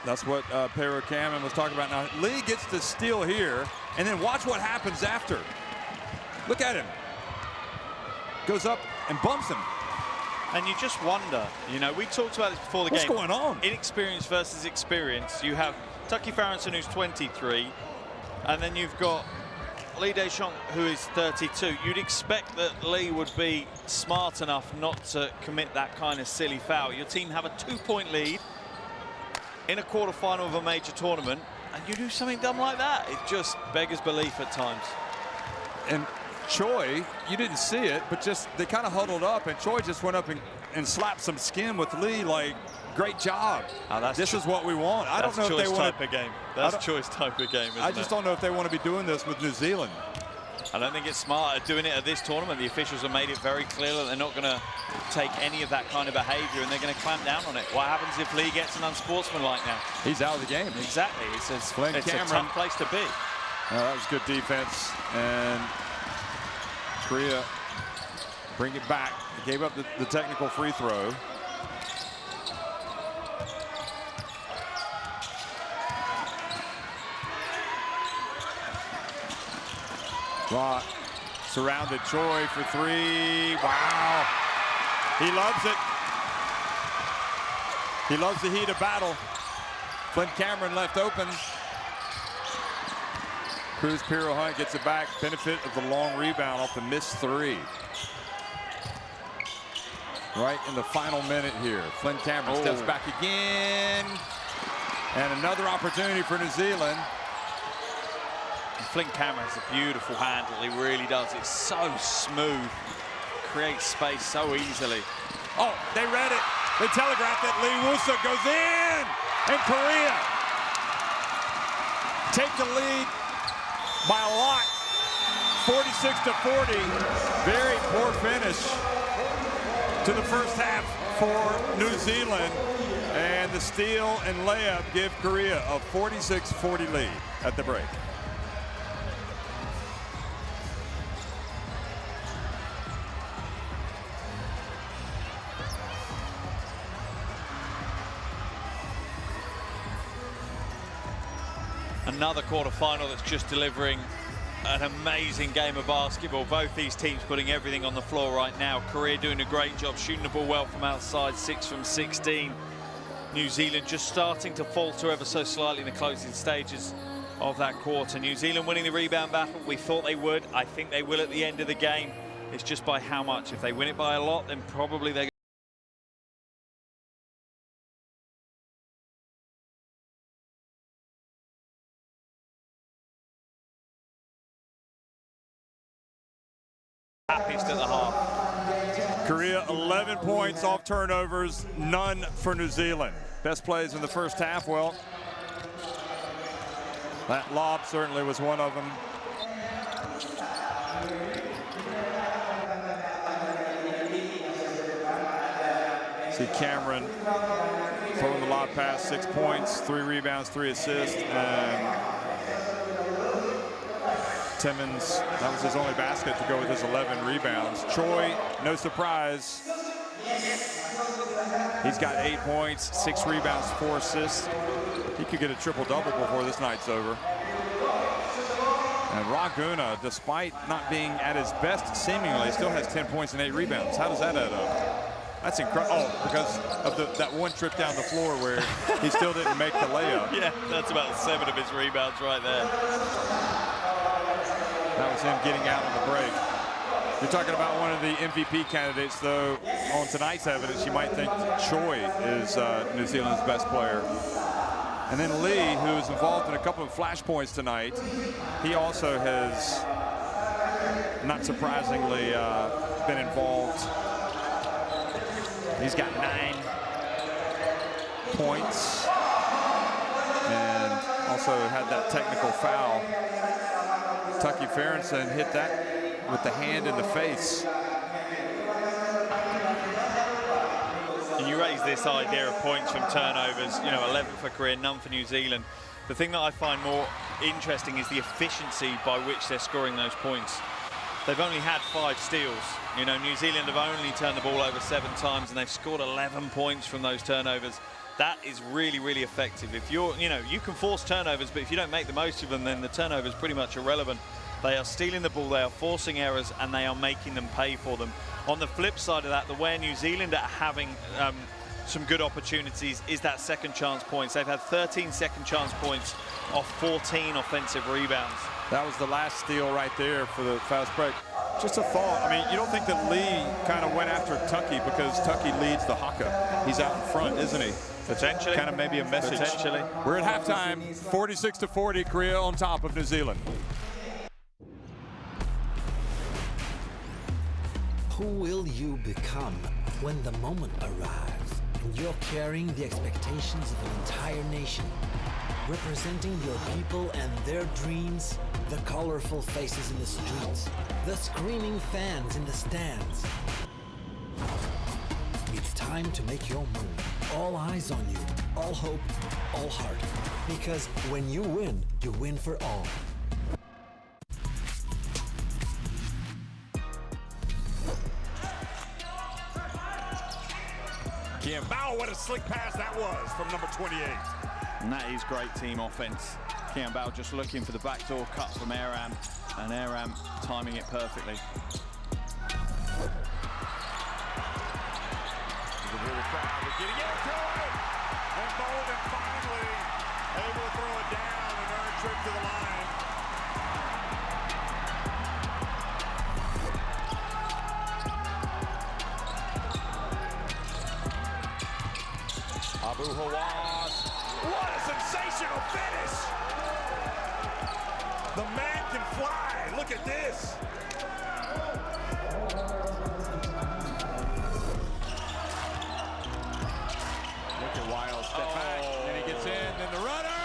That's what Pero Cameron was talking about. Now, Lee gets to steal here, and then watch what happens after. Look at him. Goes up and bumps him. And you just wonder, you know, we talked about this before the game. What's going on? Inexperience versus experience. You have Tucky Farrington, who's 23, and then you've got Lee Deschamps, who is 32. You'd expect that Lee would be smart enough not to commit that kind of silly foul. Your team have a 2-point lead in a quarterfinal of a major tournament, and you do something dumb like that. It just beggars belief at times. And Choi, you didn't see it, but just they kind of huddled up, and Choi just went up and slapped some skin with Lee, like, great job. Oh, this is what we want. I don't know if they want type of game. That's Choi's type of game, isn't I just don't know if they want to be doing this with New Zealand. I don't think it's smart at doing it at this tournament. The officials have made it very clear that they're not going to take any of that kind of behavior, and they're going to clamp down on it. What happens if Lee gets an unsportsmanlike now? He's out of the game. Exactly. It's a Cameron. tough place to be. That was good defense, and Korea bring it back. They gave up the technical free throw. Rock surrounded Choi for 3. Wow. He loves it. He loves the heat of battle. Flynn Cameron left open. Cruz Piro Hunt gets it back. Benefit of the long rebound off the missed 3. Right in the final minute here. Flynn Cameron steps back again. And another opportunity for New Zealand. Flynn Cameron has a beautiful handle. He really does. It's so smooth. Creates space so easily. Oh, they read it. They telegraphed it. Lee Wusa goes in. And Korea take the lead by a lot. 46-40. Very poor finish to the first half for New Zealand. And the steal and layup give Korea a 46-40 lead at the break. Another quarterfinal that's just delivering an amazing game of basketball. Both these teams putting everything on the floor right now. Korea doing a great job shooting the ball well from outside, 6 from 16. New Zealand just starting to falter ever so slightly in the closing stages of that quarter. New Zealand winning the rebound battle. We thought they would. I think they will at the end of the game. It's just by how much. If they win it by a lot, then probably they're happiest at the half. Korea 11 points off turnovers, none for New Zealand. Best plays in the first half, well, that lob certainly was one of them. See Cameron throwing the lob pass, 6 points, 3 rebounds, 3 assists, and Timmons, that was his only basket to go with his 11 rebounds. Choi, no surprise. He's got 8 points, 6 rebounds, 4 assists. He could get a triple-double before this night's over. And Raguna, despite not being at his best seemingly, still has 10 points and 8 rebounds. How does that add up? That's incredible. Oh, because of that one trip down the floor where he still didn't make the layup. Yeah, that's about 7 of his rebounds right there. That was him getting out on the break. You're talking about one of the MVP candidates, though. On tonight's evidence, you might think Choi is New Zealand's best player. And then Lee, who is involved in a couple of flashpoints tonight, he also has, not surprisingly, been involved. He's got 9 points and also had that technical foul. Tucky Ferguson hit that with the hand in the face. And you raise this idea of points from turnovers, you know, 11 for Korea, none for New Zealand. The thing that I find more interesting is the efficiency by which they're scoring those points. They've only had 5 steals. You know, New Zealand have only turned the ball over 7 times and they've scored 11 points from those turnovers. That is really, really effective. If you're, you know, you can force turnovers, but if you don't make the most of them, then the turnover is pretty much irrelevant. They are stealing the ball, they are forcing errors, and they are making them pay for them. On the flip side of that, the way New Zealand are having some good opportunities is that second chance points. They've had 13 second chance points off 14 offensive rebounds. That was the last steal right there for the fast break. Just a thought, I mean, you don't think that Lee kind of went after Tucky because Tucky leads the Haka. He's out in front, isn't he? Potentially. Kind of maybe a message. Potentially. We're at halftime, 46-40, Korea on top of New Zealand. Who will you become when the moment arrives and you're carrying the expectations of an entire nation, representing your people and their dreams, the colorful faces in the streets, the screaming fans in the stands? It's time to make your move. All eyes on you, all hope, all heart. Because when you win for all. Kiambao, what a slick pass that was from number 28. And that is great team offense. Kiambao just looking for the backdoor cut from Aram, and Aram timing it perfectly. Getting into it, and Bolden finally able to throw it down and earn a trip to the line. Abu Hawass, what a sensational finish! The man can fly, look at this. Look at Wild step back, and he gets in, and the runner,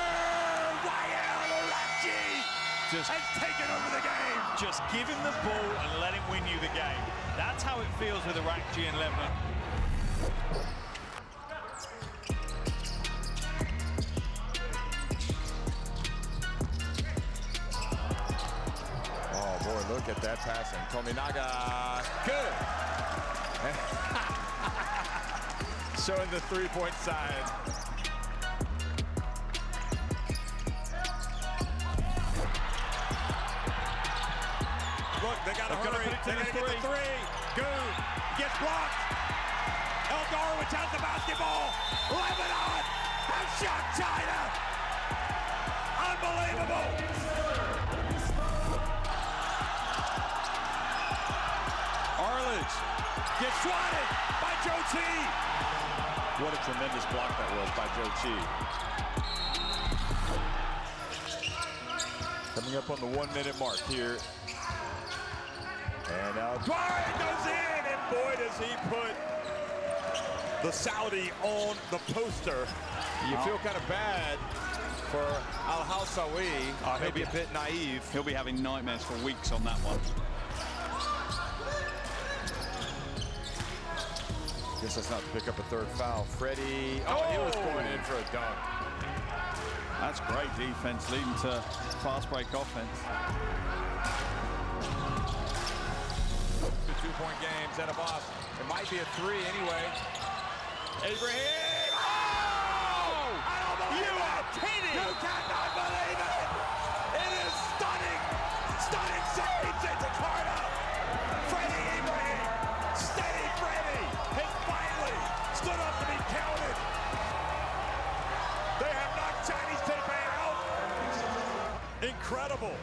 Wild Arachi, has taken over the game. Just give him the ball and let him win you the game. That's how it feels with Arachi in Lebanon. Oh boy, look at that passing. Tominaga, good. Showing the three-point side. Look, they got to hurry. They're going to get the three. Good. Gets blocked. Eldarowitz has the basketball. Lebanon has shot China. Unbelievable. Arledge gets swatted by Joe T. What a tremendous block that was by Joe Chi. Coming up on the 1-minute mark here. And now Dwyer goes in, and boy does he put the Saudi on the poster. You feel kind of bad for Al-Hawsawi, maybe a bit naive. He'll be having nightmares for weeks on that one. Guess that's not to pick up a third foul. Freddie, he was going in for a dunk. That's great defense leading to fast break offense. The 2-point game, Zenabos. It might be a 3 anyway. Abraham! Oh! I don't believe you are kidding! You cannot believe it! It is stunning! Stunning saves into Jakarta! Freddie Abraham! Steady Freddie! Has finally stood up to be counted! They have knocked Chinese Taipei out! Incredible!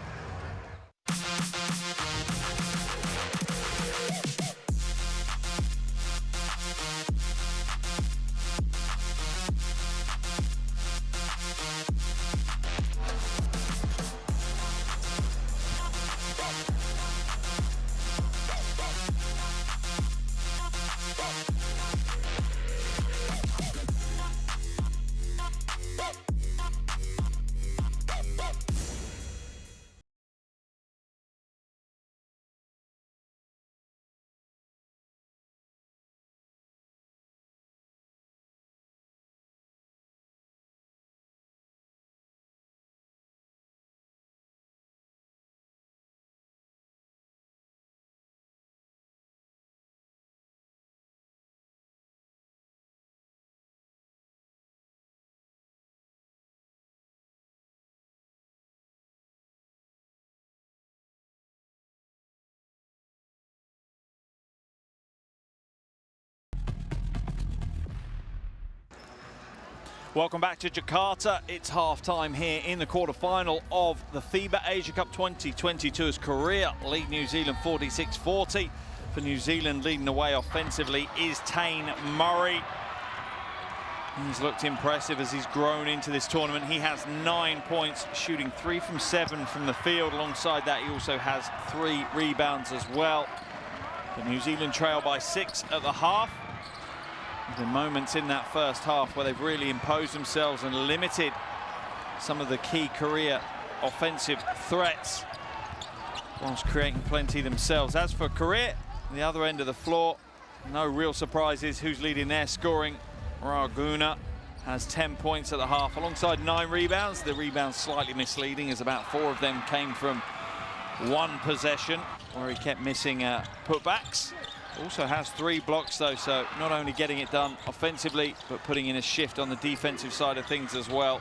Welcome back to Jakarta. It's half-time here in the quarterfinal of the FIBA Asia Cup 2022 as Korea lead New Zealand 46-40. For New Zealand, leading the way offensively is Tane Murray. He's looked impressive as he's grown into this tournament. He has 9 points, shooting 3 from 7 from the field. Alongside that, he also has 3 rebounds as well. The New Zealand trail by 6 at the half. The moments in that first half where they've really imposed themselves and limited some of the key Korea offensive threats whilst creating plenty themselves. As for Korea, the other end of the floor, no real surprises. Who's leading their scoring? Raguna has 10 points at the half alongside 9 rebounds. The rebounds slightly misleading as about 4 of them came from one possession where he kept missing putbacks. Also has 3 blocks though, so not only getting it done offensively, but putting in a shift on the defensive side of things as well.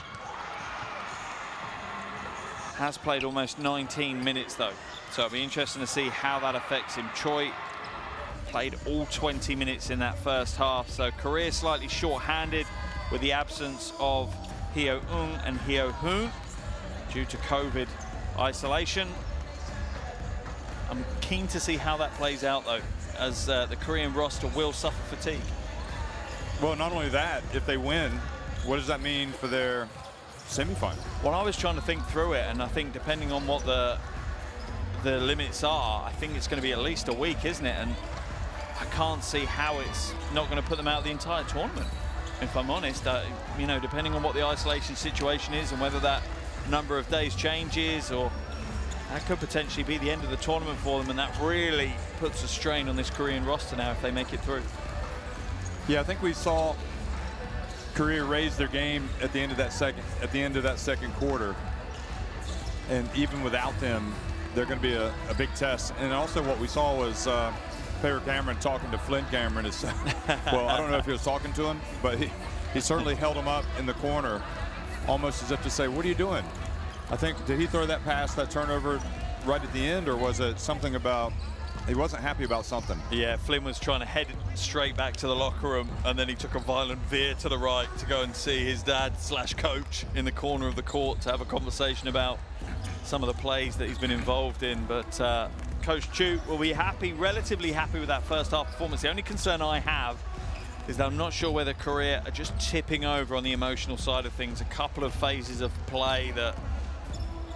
Has played almost 19 minutes though, so it'll be interesting to see how that affects him. Choi played all 20 minutes in that first half, so Korea slightly short-handed with the absence of Hyo Eung and Hyo Hoon due to COVID isolation. I'm keen to see how that plays out though, as the Korean roster will suffer fatigue. Well, not only that, if they win, what does that mean for their semifinal? Well, I was trying to think through it, and I think depending on what the limits are, I think it's going to be at least a week, isn't it? And I can't see how it's not going to put them out of the entire tournament, if I'm honest. You know, depending on what the isolation situation is and whether that number of days changes, or that could potentially be the end of the tournament for them, and that really puts a strain on this Korean roster now if they make it through. Yeah, I think we saw Korea raise their game at the end of that second quarter, and even without them, they're going to be a big test. And also what we saw was Pedro Cameron talking to Flynn Cameron. Well, I don't know if he was talking to him, but he certainly held him up in the corner, almost as if to say, "What are you doing?" I think, did he throw that pass, that turnover right at the end, or was it something about, he wasn't happy about something? Yeah, Flynn was trying to head straight back to the locker room, and then he took a violent veer to the right to go and see his dad/coach in the corner of the court to have a conversation about some of the plays that he's been involved in. But Coach Chu will be happy, relatively happy with that first half performance. The only concern I have is that I'm not sure whether Korea are just tipping over on the emotional side of things. A couple of phases of play that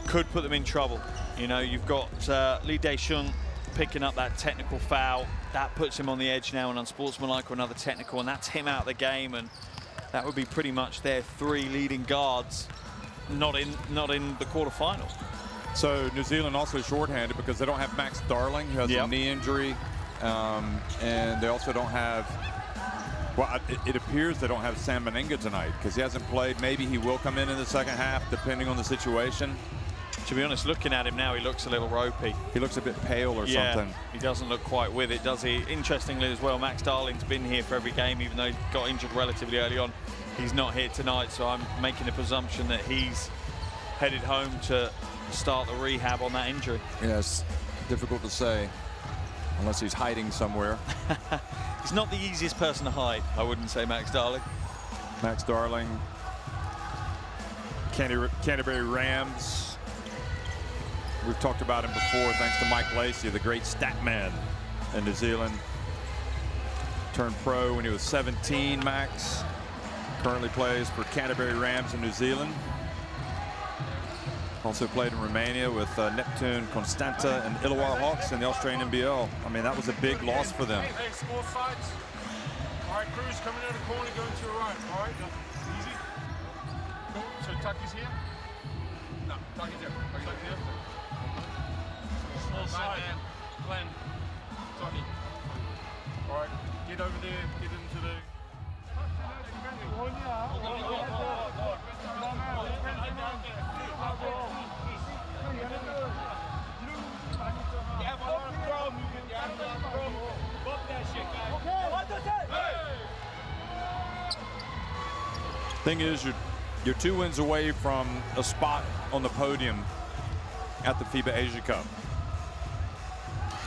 could put them in trouble. You know, you've got Lee Dae-shun picking up that technical foul. That puts him on the edge now, and unsportsmanlike or another technical, and that's him out of the game, and that would be pretty much their 3 leading guards not in the quarterfinal. So New Zealand also shorthanded because they don't have Max Darling, who has a knee injury, and they also don't have, well, it appears they don't have Sam Meninga tonight because he hasn't played. Maybe he will come in the second half, depending on the situation. To be honest, looking at him now, he looks a little ropey. He looks a bit pale or something. He doesn't look quite with it, does he? Interestingly as well, Max Darling's been here for every game, even though he got injured relatively early on. He's not here tonight, so I'm making a presumption that he's headed home to start the rehab on that injury. Yes, difficult to say, unless he's hiding somewhere. He's not the easiest person to hide, I wouldn't say, Max Darling. Max Darling, Canterbury Rams. We've talked about him before, thanks to Mike Lacey, the great stat man in New Zealand. Turned pro when he was 17, Max. Currently plays for Canterbury Rams in New Zealand. Also played in Romania with Neptune Constanta and Illawarra Hawks in the Australian NBL. I mean, that was a big loss for them. Hey, small sides. All right, Cruz coming out of the corner, going to your right. All right, easy. Cool. So Tucky's here? No, Tucky's here. Tucky's here. Small side. Glenn. Tucky. All right, get over there, get into the... Thing is, you're 2 wins away from a spot on the podium at the FIBA Asia Cup.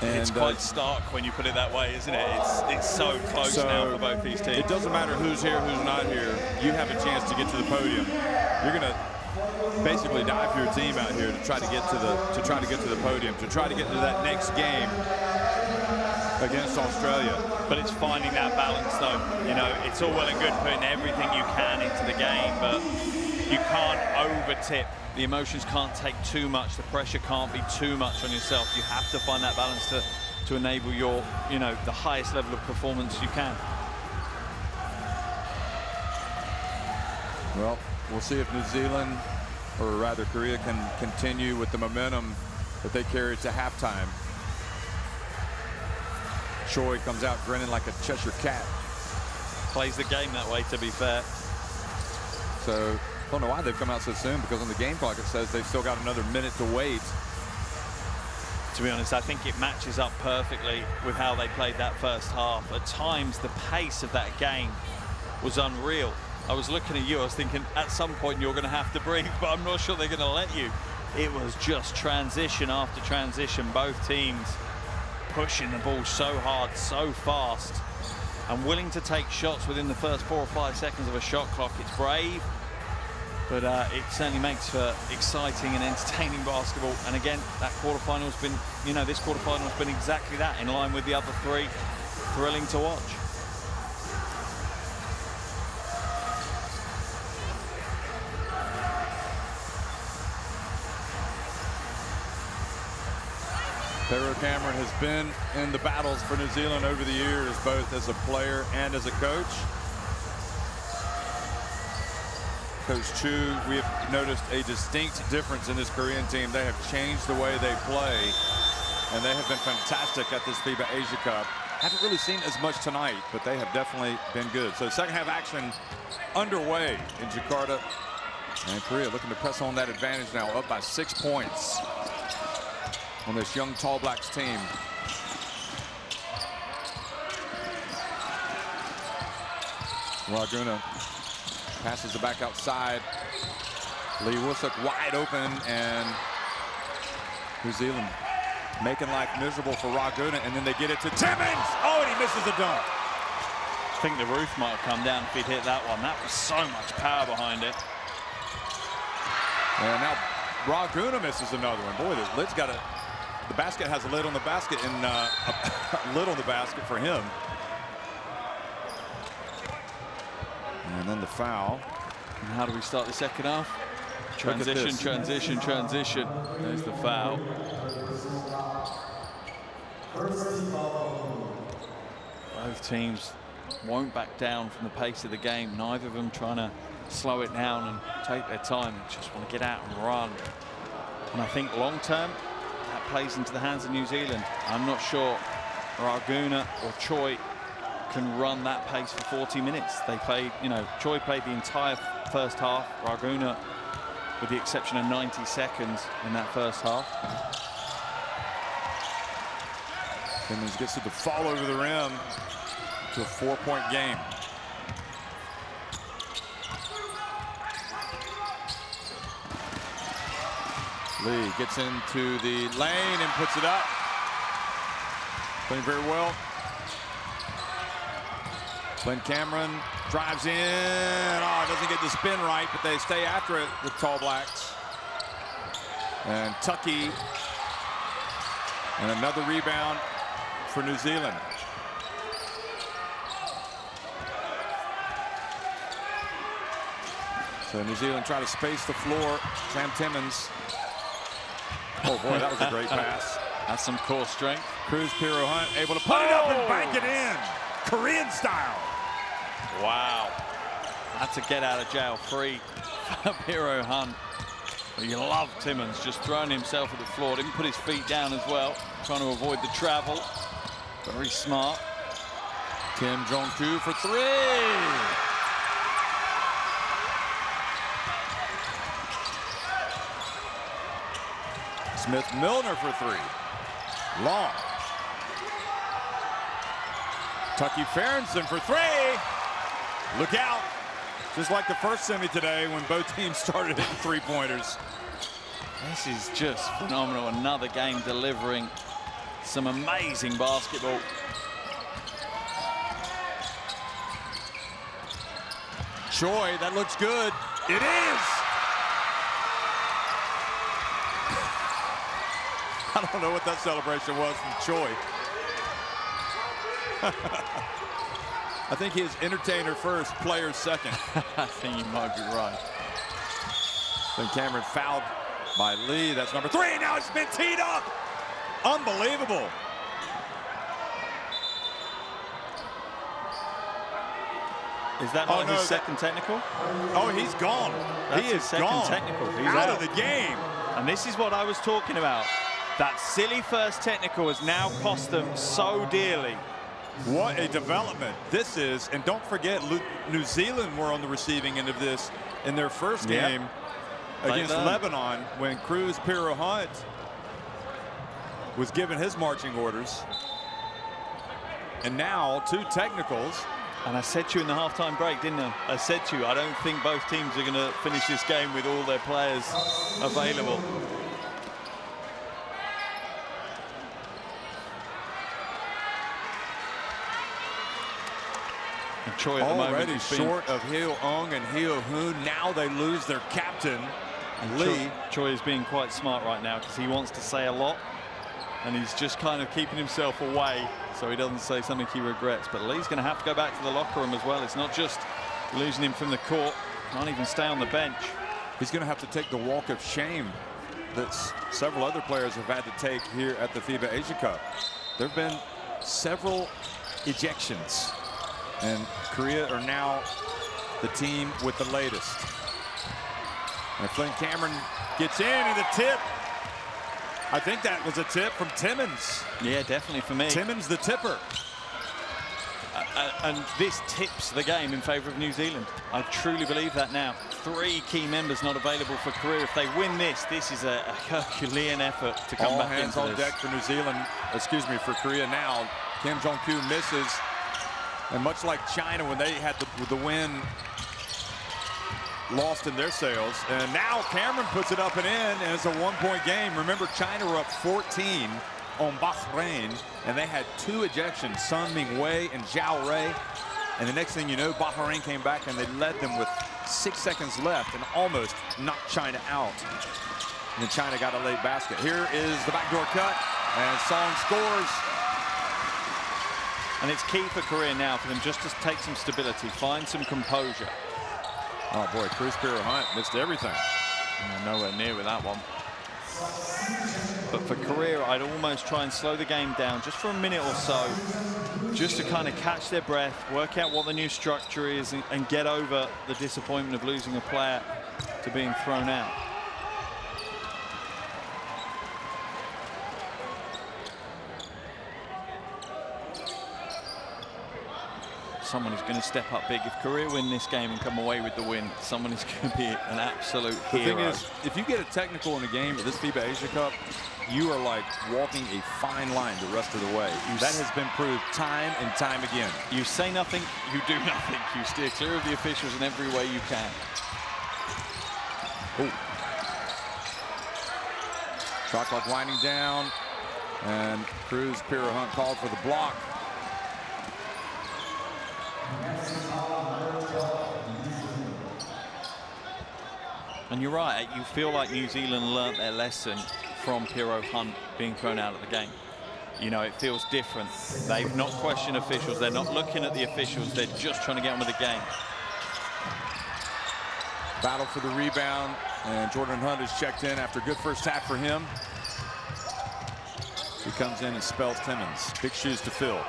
And it's quite stark when you put it that way, isn't it? It's so close now for both these teams. It doesn't matter who's here, who's not here. You have a chance to get to the podium. You're going to basically die for your team out here to try to get to the podium, to try to get to that next game against Australia. But it's finding that balance, though. You know, it's all well and good putting everything you can into the game, but you can't over-tip. The emotions can't take too much. The pressure can't be too much on yourself. You have to find that balance to enable your, you know, the highest level of performance you can. Well, we'll see if New Zealand, or rather Korea, can continue with the momentum that they carried to halftime. Choi comes out grinning like a Cheshire cat. Plays the game that way, to be fair. So, I don't know why they've come out so soon, because on the game clock it says they've still got another minute to wait. To be honest, I think it matches up perfectly with how they played that first half. At times, the pace of that game was unreal. I was looking at you, I was thinking at some point you're going to have to breathe, but I'm not sure they're going to let you. It was just transition after transition, both teams pushing the ball so hard, so fast, and willing to take shots within the first 4 or 5 seconds of a shot clock. It's brave, but it certainly makes for exciting and entertaining basketball. And again, that quarterfinal's been, you know, this quarterfinal's been exactly that, in line with the other three. Thrilling to watch. Pero Cameron has been in the battles for New Zealand over the years, both as a player and as a coach. Coach Chu, we have noticed a distinct difference in this Korean team. They have changed the way they play, and they have been fantastic at this FIBA Asia Cup. Haven't really seen as much tonight, but they have definitely been good. So second half action underway in Jakarta, and Korea looking to press on that advantage now, up by 6 points on this young Tall Blacks team. Laguna passes it back outside. Lee Wusuk wide open, and New Zealand making life miserable for Laguna, and then they get it to Timmons. Oh, and he misses the dunk. I think the roof might have come down if he'd hit that one. That was so much power behind it. And now Laguna misses another one. Boy, the lid's got a... The basket has a lid on the basket, and a lid on the basket for him. And then the foul. And how do we start the second half? Transition, transition, transition. There's the foul. Both teams won't back down from the pace of the game. Neither of them trying to slow it down and take their time. Just want to get out and run. And I think long term, that plays into the hands of New Zealand. I'm not sure Laguna or Choi can run that pace for 40 minutes. They played, you know, Choi played the entire first half. Laguna, with the exception of 90 seconds in that first half. Timmons gets it to fall over the rim to a 4-point game. Lee gets into the lane and puts it up. Playing very well. Glenn Cameron drives in. Oh, doesn't get the spin right, but they stay after it with Tall Blacks. And Tucky. And another rebound for New Zealand. So New Zealand try to space the floor. Sam Timmons. Oh boy, that was a great pass. That's some core strength. Cruz Piro Hunt able to put it up and bank it in. Korean style. Wow. That's a get out of jail free for Piro Hunt. You love Timmons just throwing himself at the floor. Didn't put his feet down as well. Trying to avoid the travel. Very smart. Kim Jong-koo for three. Smith-Milner for three. Long. Tucky Farrington for three. Look out. Just like the first semi today when both teams started hitting three-pointers. This is just phenomenal. Another game delivering some amazing basketball. Choi, that looks good. It is! I don't know what that celebration was from Choi. I think he is entertainer first, player second. I think you might be right. Then Cameron fouled by Lee. That's number 3. Now it's been teed up. Unbelievable. Is that not his second technical? Oh, he's gone. That's he is his second gone. technical. He's out of the game. And this is what I was talking about. That silly first technical has now cost them so dearly. What a development this is. And don't forget, New Zealand were on the receiving end of this in their first game against Lebanon, when Cruz Piro Hunt was given his marching orders. And now 2 technicals. And I said to you in the halftime break, didn't I? I said to you, I don't think both teams are going to finish this game with all their players available. And Choi at the moment already short of Heo Ung and Heo Hoon. Now they lose their captain, Lee. Choi is being quite smart right now because he wants to say a lot. And he's just kind of keeping himself away so he doesn't say something he regrets. But Lee's going to have to go back to the locker room as well. It's not just losing him from the court. Can't even stay on the bench. He's going to have to take the walk of shame that several other players have had to take here at the FIBA Asia Cup. There have been several ejections. And Korea are now the team with the latest. And Flynn Cameron gets in and the tip. I think that was a tip from Timmons. Yeah, definitely for me. Timmons the tipper. And this tips the game in favor of New Zealand. I truly believe that now. 3 key members not available for Korea. If they win this, this is a Herculean effort to come All back hands into on this. deck for New Zealand, for Korea now. Kim Jong-kyu misses. And much like China when they had the win lost in their sails, and now Cameron puts it up and in, and it's a 1-point game. Remember, China were up 14 on Bahrain, and they had 2 ejections, Sun Mingwei and Zhao Rui. And the next thing you know, Bahrain came back and they led them with 6 seconds left and almost knocked China out. And then China got a late basket. Here is the backdoor cut, and Song scores. And it's key for Korea now for them just to take some stability, find some composure. Oh boy, Cruz Piro Hunt missed everything. Nowhere near with that one. But for Korea, I'd almost try and slow the game down just for a minute or so, just to kind of catch their breath, work out what the new structure is, and get over the disappointment of losing a player to being thrown out. Someone is going to step up big. If Korea win this game and come away with the win, someone is going to be an absolute hero. The thing is, if you get a technical in a game at this FIBA Asia Cup, you are like walking a fine line the rest of the way. That has been proved time and time again. You say nothing, you do nothing. You steer clear of the officials in every way you can. Ooh. Shot clock winding down, and Cruz Piro Hunt called for the block. And you're right, you feel like New Zealand learnt their lesson from Piro Hunt being thrown out of the game. You know, it feels different. They've not questioned officials. They're not looking at the officials. They're just trying to get on with the game. Battle for the rebound, and Jordan Hunt is checked in after a good first half for him. He comes in and spells Timmons. Big shoes to fill,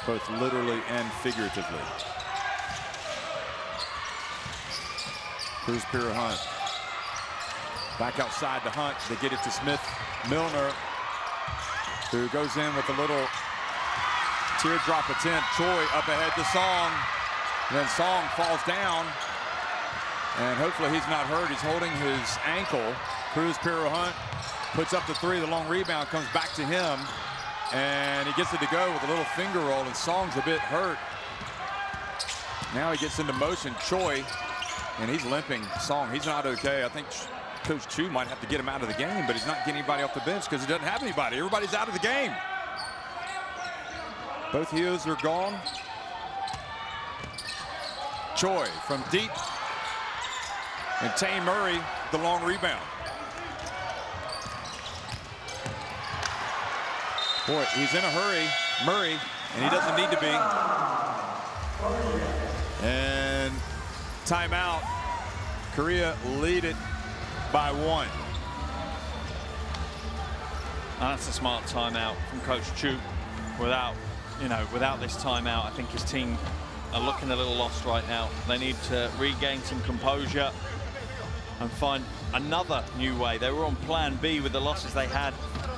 both literally and figuratively. Cruz Piro Hunt. Back outside to Hunt. They get it to Smith Milner, who goes in with a little teardrop attempt. Choi up ahead to Song. And then Song falls down. And hopefully he's not hurt. He's holding his ankle. Cruz Piro Hunt puts up the 3. The long rebound comes back to him. And he gets it to go with a little finger roll. And Song's a bit hurt. Now he gets into motion. Choi. And he's limping. Song, he's not okay. I think Coach Chu might have to get him out of the game, but he's not getting anybody off the bench because he doesn't have anybody. Everybody's out of the game. Both heels are gone. Choi from deep. And Tane Murray, the long rebound. Boy, he's in a hurry, Murray, and he doesn't need to be. And timeout. Korea lead it by 1. That's a smart timeout from Coach Chu. Without this timeout, I think his team are looking a little lost right now. They need to regain some composure and find another new way. They were on plan B with the losses they had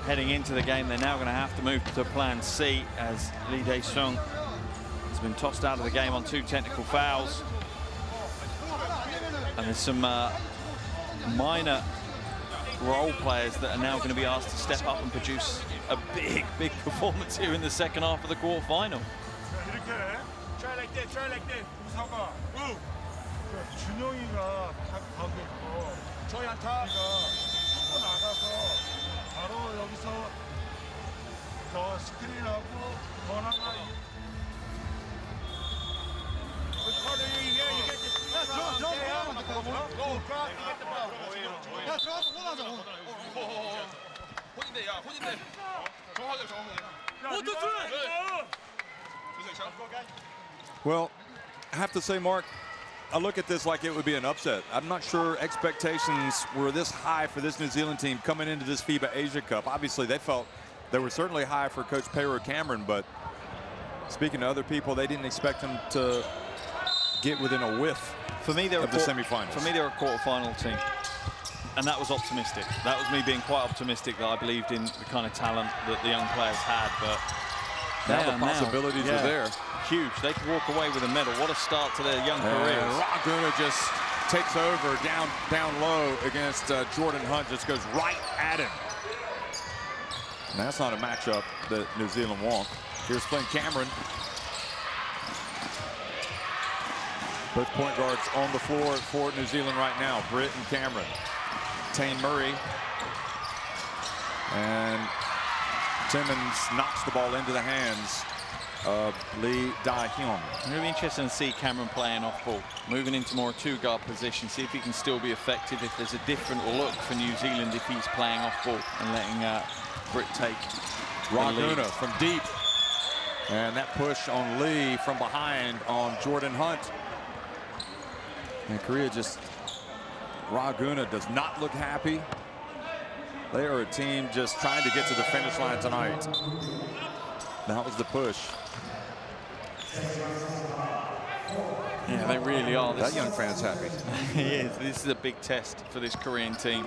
heading into the game. They're now going to have to move to plan C as Lee Dae-sung has been tossed out of the game on 2 technical fouls. And there's some minor role players that are now going to be asked to step up and produce a big performance here in the second half of the quarterfinal. Try like that, try like that. Haka, move. 준영이가 가고 있고 저희 안타 치고 나가서 바로 여기서 더 스크린하고 번화가 Well, I have to say, Mark, I look at this like it would be an upset. I'm not sure expectations were this high for this New Zealand team coming into this FIBA Asia Cup. Obviously, they felt they were certainly high for Coach Pero Cameron, but speaking to other people, they didn't expect them to get within a whiff of the semifinals. For me, they're a quarterfinal team, and that was optimistic. That was me being quite optimistic that I believed in the kind of talent that the young players had, but now the possibilities are there. Huge. They could walk away with a medal. What a start to their young careers. Raguna just takes over down low against Jordan Hunt. Just goes right at him. And that's not a matchup that New Zealand want. Here's Flynn Cameron. Both point guards on the floor for New Zealand right now. Britt and Cameron. Tane Murray. And Timmons knocks the ball into the hands of Lee Dae-hyun. Really interesting to see Cameron playing off ball, moving into more two-guard position, see if he can still be effective, if there's a different look for New Zealand if he's playing off ball and letting Britt take Raguna from deep. And that push on Lee from behind on Jordan Hunt. And Korea just, Raguna does not look happy. They are a team just trying to get to the finish line tonight. That was the push. Yeah, they really are. That young fan's happy. He is. This is a big test for this Korean team.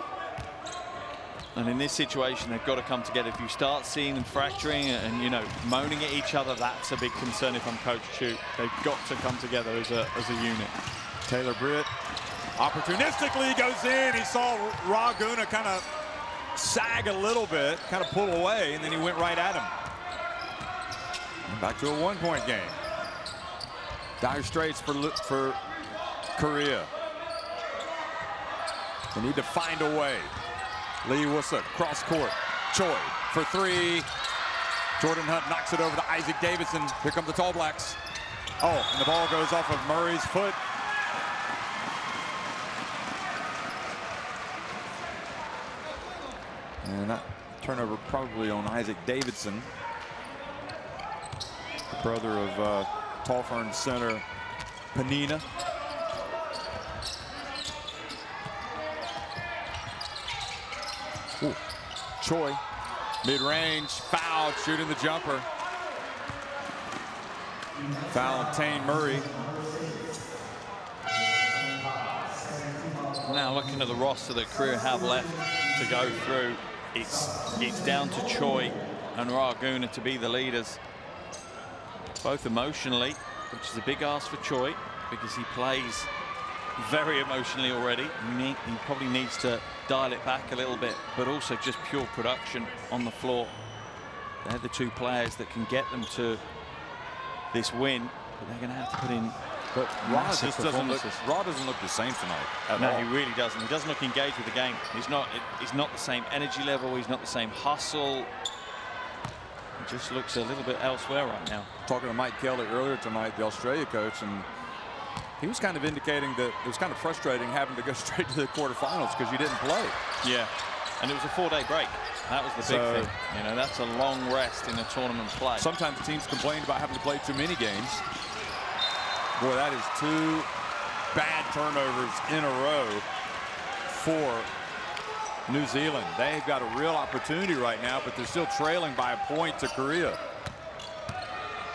And in this situation, they've got to come together. If you start seeing them fracturing and, you know, moaning at each other, that's a big concern if I'm Coach Chu. They've got to come together as a unit. Taylor Britt opportunistically goes in. He saw Raguna kind of sag a little bit, kind of pull away, and then he went right at him. And back to a one-point game. Dire straits for Korea. They need to find a way. Lee Wusuk, cross court. Choi for three. Jordan Hunt knocks it over to Isaac Davidson. Here come the Tall Blacks. Oh, and the ball goes off of Murray's foot. And that turnover probably on Isaac Davidson, the brother of Tall Fern center Panina. Ooh. Choi, mid-range, foul, shooting the jumper. Foul on Tane Murray. Now looking at the roster that Korea have left to go through, it's down to Choi and Raguna to be the leaders, both emotionally, which is a big ask for Choi because he plays very emotionally already. He probably needs to dial it back a little bit, but also just pure production on the floor. They're the two players that can get them to this win, but they're going to have to put in But Raw just doesn't look the same tonight at all. No, he really doesn't. He doesn't look engaged with the game. He's not the same energy level. He's not the same hustle. He just looks a little bit elsewhere right now. Talking to Mike Kelly earlier tonight, the Australia coach, and he was kind of indicating that it was kind of frustrating having to go straight to the quarterfinals because you didn't play. Yeah, and it was a 4-day break. That was the big thing. You know, that's a long rest in a tournament play. Sometimes teams complain about having to play too many games. Boy, that is 2 bad turnovers in a row for New Zealand. They've got a real opportunity right now, but they're still trailing by a point to Korea.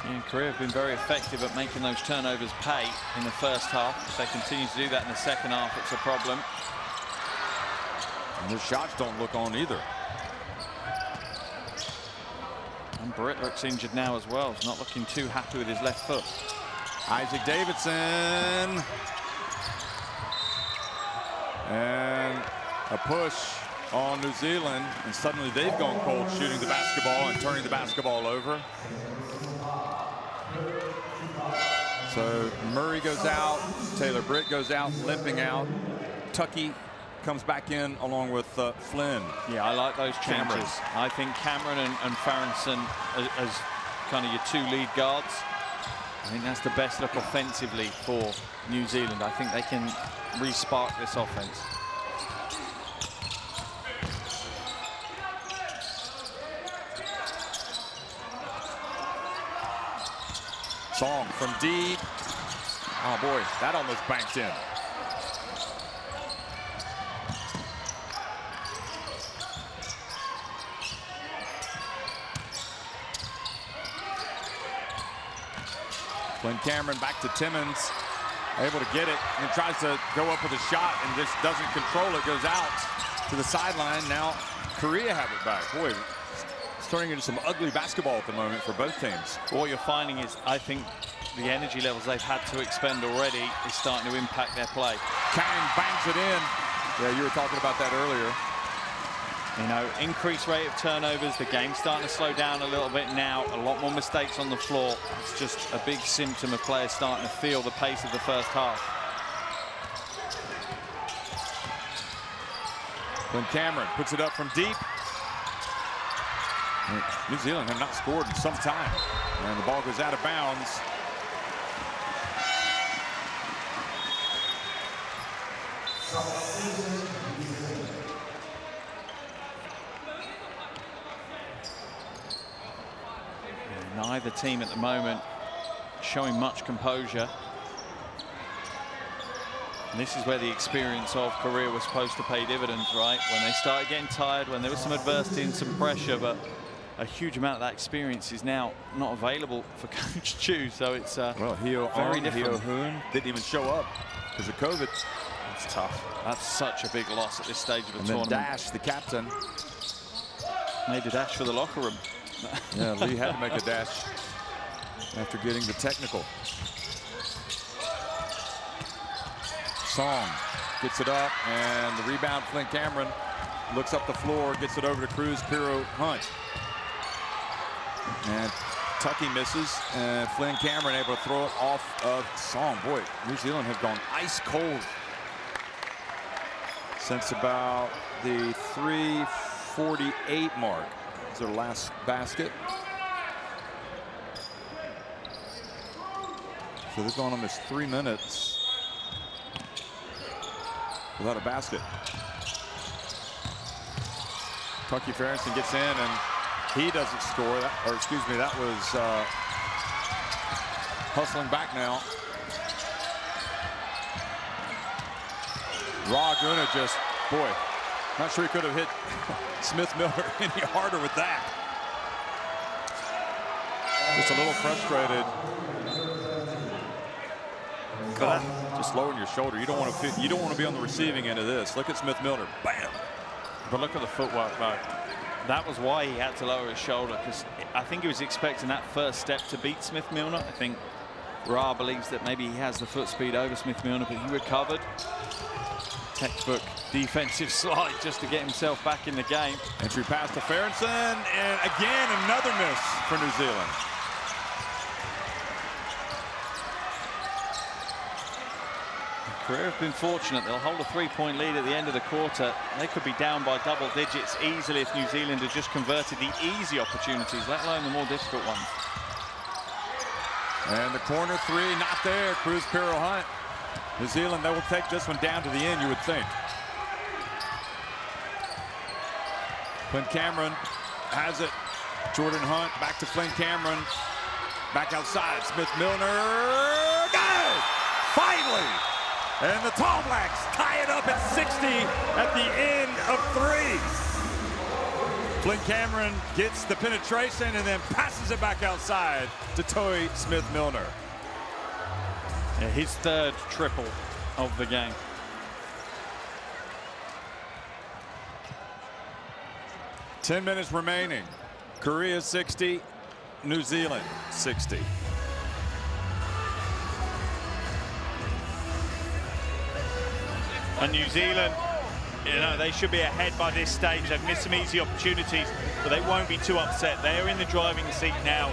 And Korea have been very effective at making those turnovers pay in the first half. If they continue to do that in the second half, it's a problem. And their shots don't look on either. And Britt looks injured now as well. He's not looking too happy with his left foot. Isaac Davidson. And a push on New Zealand. And suddenly they've gone cold shooting the basketball and turning the basketball over. So Murray goes out. Taylor Britt goes out, limping out. Tucky comes back in along with Flynn. Yeah, I like those changes. I think Cameron and Farrington as kind of your 2 lead guards. I think that's the best look offensively for New Zealand. I think they can re-spark this offense. Song from deep. Oh boy, that almost banked in. Flynn Cameron back to Timmons, able to get it and tries to go up with a shot and just doesn't control it, goes out to the sideline. Now Korea have it back. Boy, it's turning into some ugly basketball at the moment for both teams. What you're finding is, I think, the energy levels they've had to expend already is starting to impact their play. Kang bangs it in. Yeah, you were talking about that earlier. You know, increased rate of turnovers. The game's starting to slow down a little bit now. A lot more mistakes on the floor. It's just a big symptom of players starting to feel the pace of the first half. When Cameron puts it up from deep. New Zealand have not scored in some time. And the ball goes out of bounds. Neither team at the moment showing much composure. And this is where the experience of Korea was supposed to pay dividends, right? When they started getting tired, when there was some adversity and some pressure, but a huge amount of that experience is now not available for Coach Chu. So it's well, very different. Hyo-hoon didn't even show up because of COVID. It's tough. That's such a big loss at this stage of the tournament. Then Dash, the captain, made a dash for the locker room. Yeah, Lee had to make a dash after getting the technical. Song gets it up, and the rebound, Flynn Cameron looks up the floor, gets it over to Cruz, Piro, Hunt. And Tucky misses, and Flynn Cameron able to throw it off of Song. Boy, New Zealand have gone ice cold since about the 3:48 mark. It's their last basket. So they've gone almost 3 minutes without a basket. Tucky Farrington gets in and he doesn't score. That, or excuse me, that was hustling back now. Guna just, boy, not sure he could have hit Smith Miller any harder with that. Just a little frustrated. Just lowering your shoulder. You don't want to be on the receiving end of this. Look at Smith Miller. Bam. But look at the footwork, though. That was why he had to lower his shoulder, because I think he was expecting that first step to beat Smith Milner. I think Ra believes that maybe he has the foot speed over Smith Milner, but he recovered. Textbook defensive slide just to get himself back in the game. Entry pass to Farrington, and again another miss for New Zealand. Korea have been fortunate. They'll hold a 3-point lead at the end of the quarter. They could be down by double digits easily if New Zealand had just converted the easy opportunities, let alone the more difficult ones. And the corner three, not there. Cruz Piro Hunt. New Zealand, they will take this one down to the end, you would think. Flynn Cameron has it. Jordan Hunt back to Flynn Cameron. Back outside. Smith Milner. Got it! Finally! And the Tall Blacks tie it up at 60 at the end of 3. Flynn Cameron gets the penetration and then passes it back outside to Toi Smith Milner. Yeah, his 3rd triple of the game. Ten minutes remaining. Korea 60, New Zealand 60. And New Zealand, you know, they should be ahead by this stage. They've missed some easy opportunities, but they won't be too upset. They are in the driving seat now.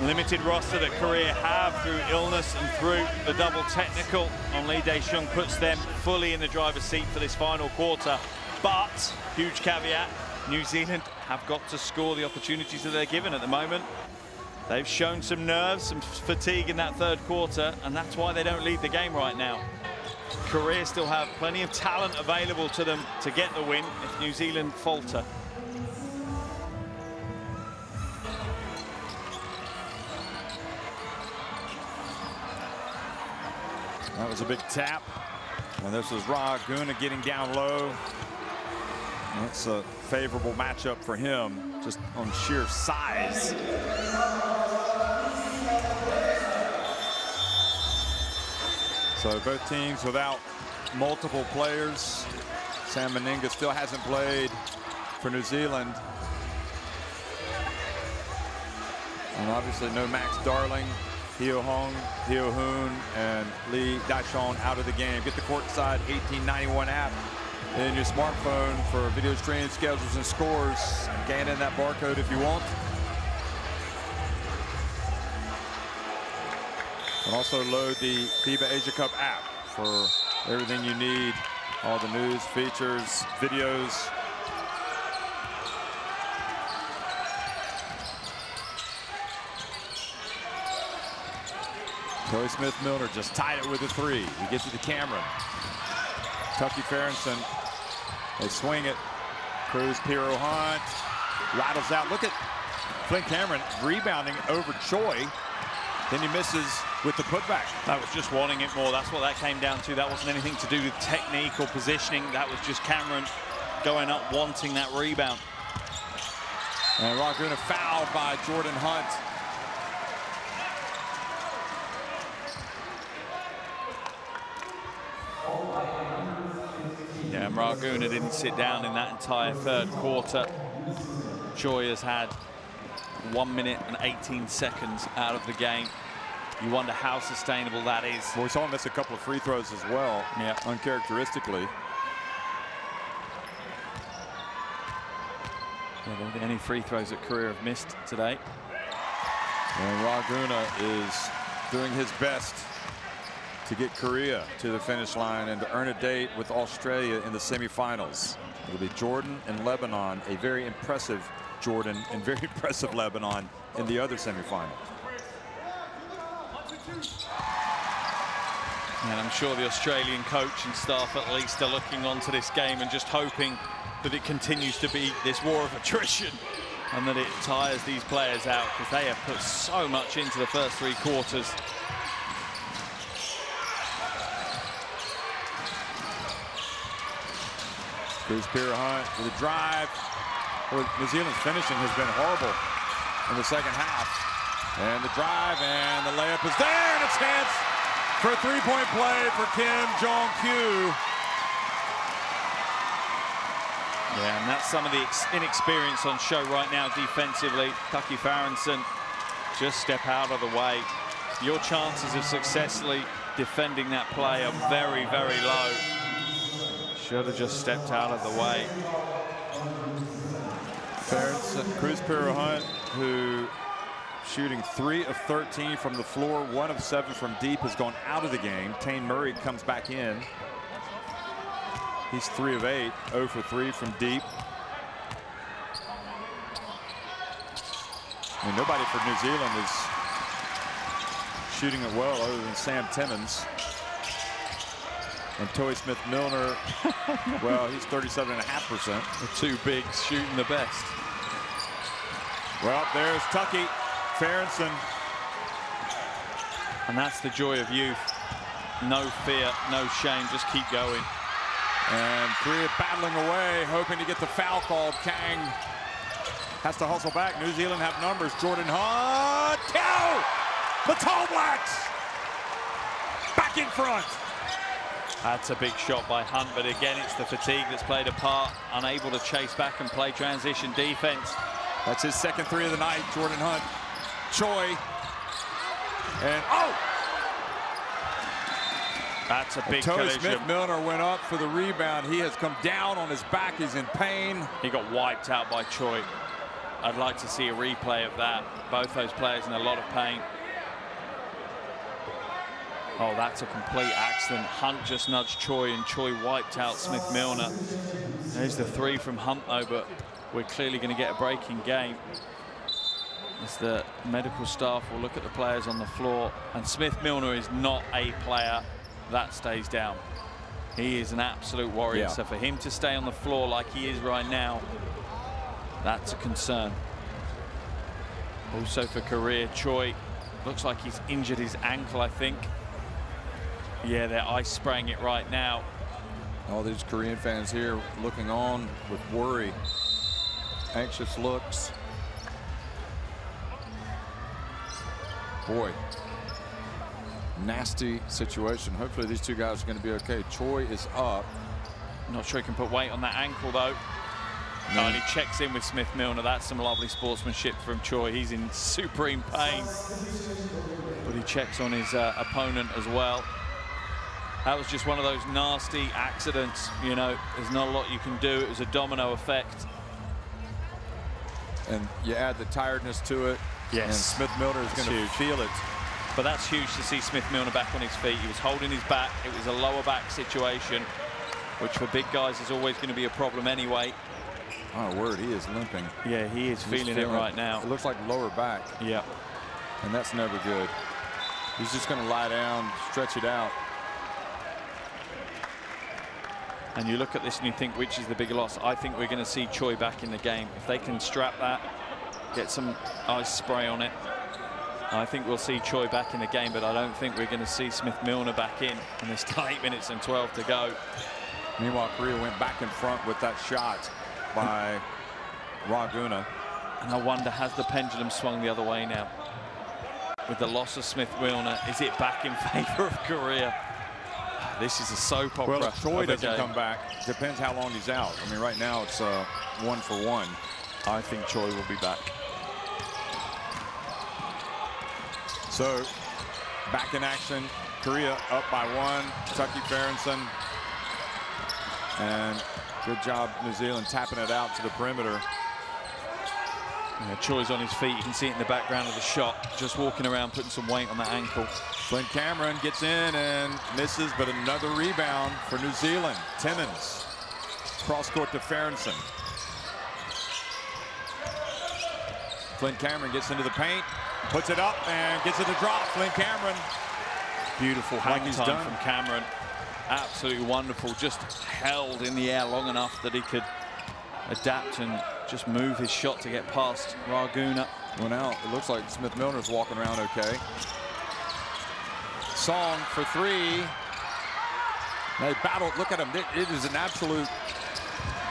Limited roster that Korea have through illness and through the double technical on Lee Dae-Shung puts them fully in the driver's seat for this final quarter. But, huge caveat, New Zealand have got to score the opportunities that they're given at the moment. They've shown some nerves, some fatigue in that 3rd quarter, and that's why they don't lead the game right now. Korea still have plenty of talent available to them to get the win if New Zealand falter. That was a big tap. And this is Ra Guna getting down low. That's a favorable matchup for him, just on sheer size. So both teams without multiple players. Sam Meninga still hasn't played for New Zealand. And obviously no Max Darling, Heo Hong, Heo Hoon, and Lee Dae-Shung out of the game. Get the courtside 1891 app in your smartphone for video streaming, schedules, and scores. Scan in that barcode if you want. And also load the FIBA Asia Cup app for everything you need. All the news, features, videos. Toi Smith Milner just tied it with a 3. He gets it to Cameron. Tucky Farrington. They swing it. Cruz Piro Hunt rattles out. Look at Flynn Cameron rebounding over Choi. Then he misses with the putback. That was just wanting it more. That's what that came down to. That wasn't anything to do with technique or positioning. That was just Cameron going up, wanting that rebound. And Raguna fouled by Jordan Hunt. Yeah, and Raguna didn't sit down in that entire 3rd quarter. Choi has had 1 minute and 18 seconds out of the game. You wonder how sustainable that is. Well, we saw him miss a couple of free throws as well, yeah, uncharacteristically. Yeah, any free throws that Korea have missed today. And Raguna is doing his best to get Korea to the finish line and to earn a date with Australia in the semifinals. It'll be Jordan and Lebanon, a very impressive Jordan and very impressive Lebanon in the other semifinal. And I'm sure the Australian coach and staff at least are looking onto this game and just hoping that it continues to be this war of attrition and that it tires these players out, because they have put so much into the first 3 quarters. Cruz Piro Hunt with a drive. Well, New Zealand's finishing has been horrible in the 2nd half. And the drive and the layup is there, and a chance for a 3-point play for Kim Jong-kyu. Yeah, and that's some of the inexperience on show right now defensively. Tucky Farrington, just step out of the way. Your chances of successfully defending that play are very, very low. Should have just stepped out of the way. Farrington, Cruz Piro Hunt, who shooting 3 of 13 from the floor, 1 of 7 from deep, has gone out of the game. Tane Murray comes back in. He's 3 of 8, 0 for 3 from deep. I mean, nobody for New Zealand is shooting it well other than Sam Timmins. And Toy Smith-Milner, well, he's 37.5%. The two bigs shooting the best. Well, there's Tucky, Ferguson. And that's the joy of youth. No fear, no shame, just keep going. And Korea battling away, hoping to get the foul called. Kang has to hustle back. New Zealand have numbers. Jordan Hunt, the Tall Blacks back in front. That's a big shot by Hunt, but again, it's the fatigue that's played a part. Unable to chase back and play transition defense. That's his second 3 of the night. Jordan Hunt, Choi, and that's a big Toy collision. Smith-Milner went up for the rebound. He has come down on his back. He's in pain. He got wiped out by Choi. I'd like to see a replay of that. Both those players in a lot of pain. Oh, that's a complete accident. Hunt just nudged Choi, and Choi wiped out Smith-Milner. There's the 3 from Hunt, though, but we're clearly going to get a breaking game. As the medical staff will look at the players on the floor, and Smith-Milner is not a player that stays down. He is an absolute warrior. So for him to stay on the floor like he is right now, that's a concern. Also for Korea, Choi looks like he's injured his ankle, I think. Yeah, they're ice spraying it right now. All these Korean fans here looking on with worry, anxious looks. Boy, nasty situation. Hopefully these two guys are going to be okay. Choi is up. Not sure he can put weight on that ankle, though. No. And he checks in with Smith-Milner. That's some lovely sportsmanship from Choi. He's in supreme pain, but he checks on his opponent as well. That was just one of those nasty accidents. You know, there's not a lot you can do. It was a domino effect. And you add the tiredness to it. Yes. And Smith-Milner is going to feel it. But that's huge to see Smith-Milner back on his feet. He was holding his back. It was a lower back situation, which for big guys is always going to be a problem anyway. Oh, word, he is limping. Yeah, he is feeling it right now. It looks like lower back. Yeah. And that's never good. He's just going to lie down, stretch it out. And you look at this and you think, which is the bigger loss? I think we're going to see Choi back in the game. If they can strap that, get some ice spray on it, I think we'll see Choi back in the game, but I don't think we're going to see Smith-Milner back in. And there's 8 minutes and 12 to go. Meanwhile, Korea went back in front with that shot by Raguna. And I wonder, has the pendulum swung the other way now? With the loss of Smith-Milner, is it back in favor of Korea? This is a soap opera. Well, if Choi doesn't come back, depends how long he's out. I mean, right now it's 1-for-1. I think Choi will be back. So, back in action. Korea up by 1. Tucky Ferguson. And good job, New Zealand, tapping it out to the perimeter. Yeah, Choi's on his feet. You can see it in the background of the shot. Just walking around, putting some weight on that ankle. Flynn Cameron gets in and misses, but another rebound for New Zealand. Timmins. Cross court to Ferguson. Flynn Cameron gets into the paint, puts it up, and gets it to drop. Flynn Cameron. Beautiful hang time from Cameron. Absolutely wonderful. Just held in the air long enough that he could adapt and just move his shot to get past Raguna. Well, now it looks like Smith-Milner's walking around okay. Song for 3. They battle. Look at them. It is an absolute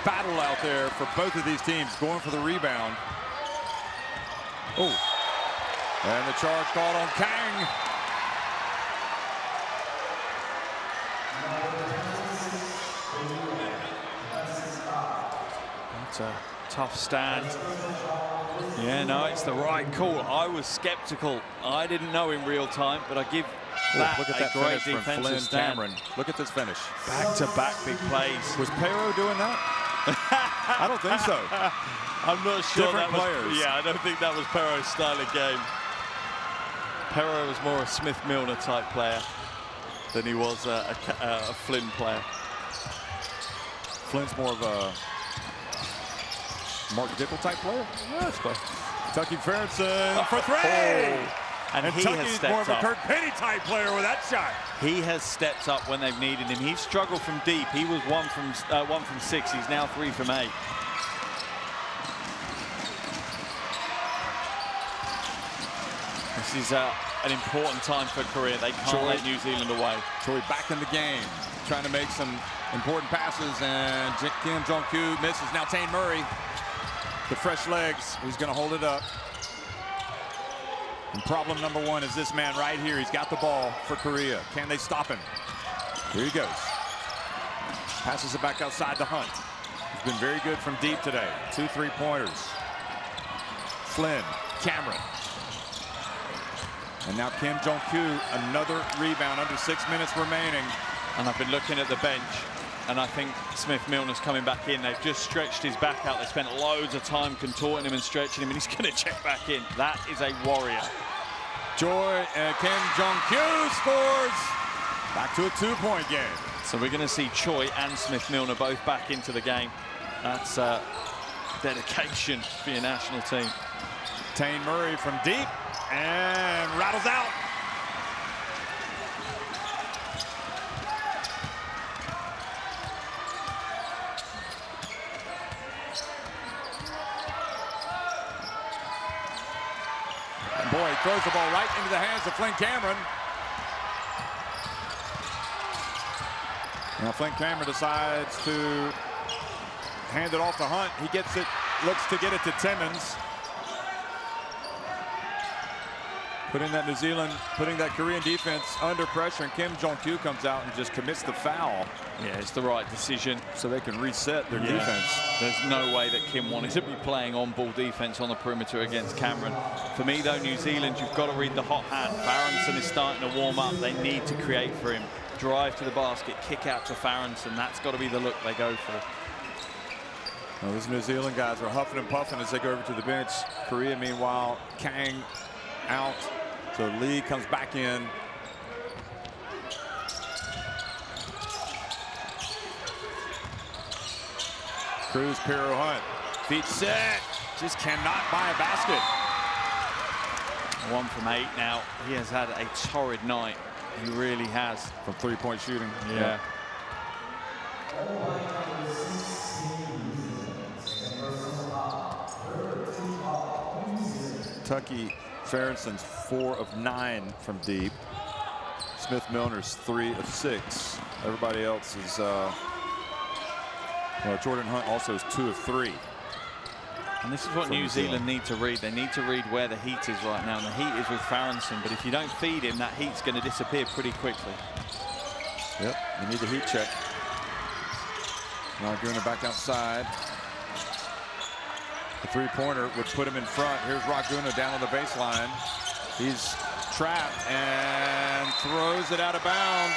battle out there for both of these teams, going for the rebound. Oh, and the charge called on Kang. It's a tough stand. Yeah, no, it's the right call. I was skeptical. I didn't know in real time, but I give that look at that great finish from Flynn Cameron. Look at this finish. Back-to-back big plays. Was Pero doing that? I don't think so. I'm not sure Different that was, players. yeah, I don't think that was Pero's style of game. Pero was more a Smith-Milner type player than he was a Flynn player. Flynn's more of a Mark Dickel type player? Yeah, I suppose. Tucky Ferguson for three! And he Tucky's has stepped more of a up. Kirk Penny type player with that shot. He has stepped up when they've needed him. He struggled from deep. He was 1 from 6. He's now 3 from 8. This is an important time for Korea. They can't let New Zealand away. Choi back in the game, trying to make some important passes, and Kim Jong-kyu misses. Now Tane Murray, the fresh legs, he's going to hold it up. And problem number 1 is this man right here. He's got the ball for Korea. Can they stop him? Here he goes. Passes it back outside to Hunt. He's been very good from deep today. 2 3-pointers. Flynn, Cameron. And now Kim Jong-kyu, another rebound under 6 minutes remaining. And I've been looking at the bench, and I think Smith-Milner's coming back in. They've just stretched his back out. They spent loads of time contorting him and stretching him, and he's going to check back in. That is a warrior. Choi and Kim Jong-kyu scores. Back to a 2-point game. So we're going to see Choi and Smith-Milner both back into the game. That's dedication for your national team. Tane Murray from deep and rattles out. And boy, he throws the ball right into the hands of Flynn Cameron. Now Flynn Cameron decides to hand it off to Hunt. He gets it, looks to get it to Timmons. Putting that putting that Korean defense under pressure, and Kim Jong-kyu comes out and just commits the foul. Yeah, it's the right decision. So they can reset their defense. There's no way that Kim wanted to be playing on-ball defense on the perimeter against Cameron. For me, though, New Zealand, you've got to read the hot hand. Farrington is starting to warm up. They need to create for him. Drive to the basket, kick out to Farrington. That's got to be the look they go for. Well, those New Zealand guys are huffing and puffing as they go over to the bench. Korea, meanwhile, Kang out. So Lee comes back in. Cruz, Pero, Hunt. Feet set. Just cannot buy a basket. 1 from 8 now. He has had a torrid night. He really has. From 3-point shooting. Yeah. Tucky Ferguson's 4 of 9 from deep. Smith-Milner's 3 of 6. Everybody else is, Jordan Hunt also is 2 of 3. And this is what New Zealand need to read. They need to read where the heat is right now. And the heat is with Farrington. But if you don't feed him, that heat's going to disappear pretty quickly. Yep, you need the heat check. Now Guna back outside. The 3-pointer would put him in front. Here's Raguna down on the baseline. He's trapped and throws it out of bounds.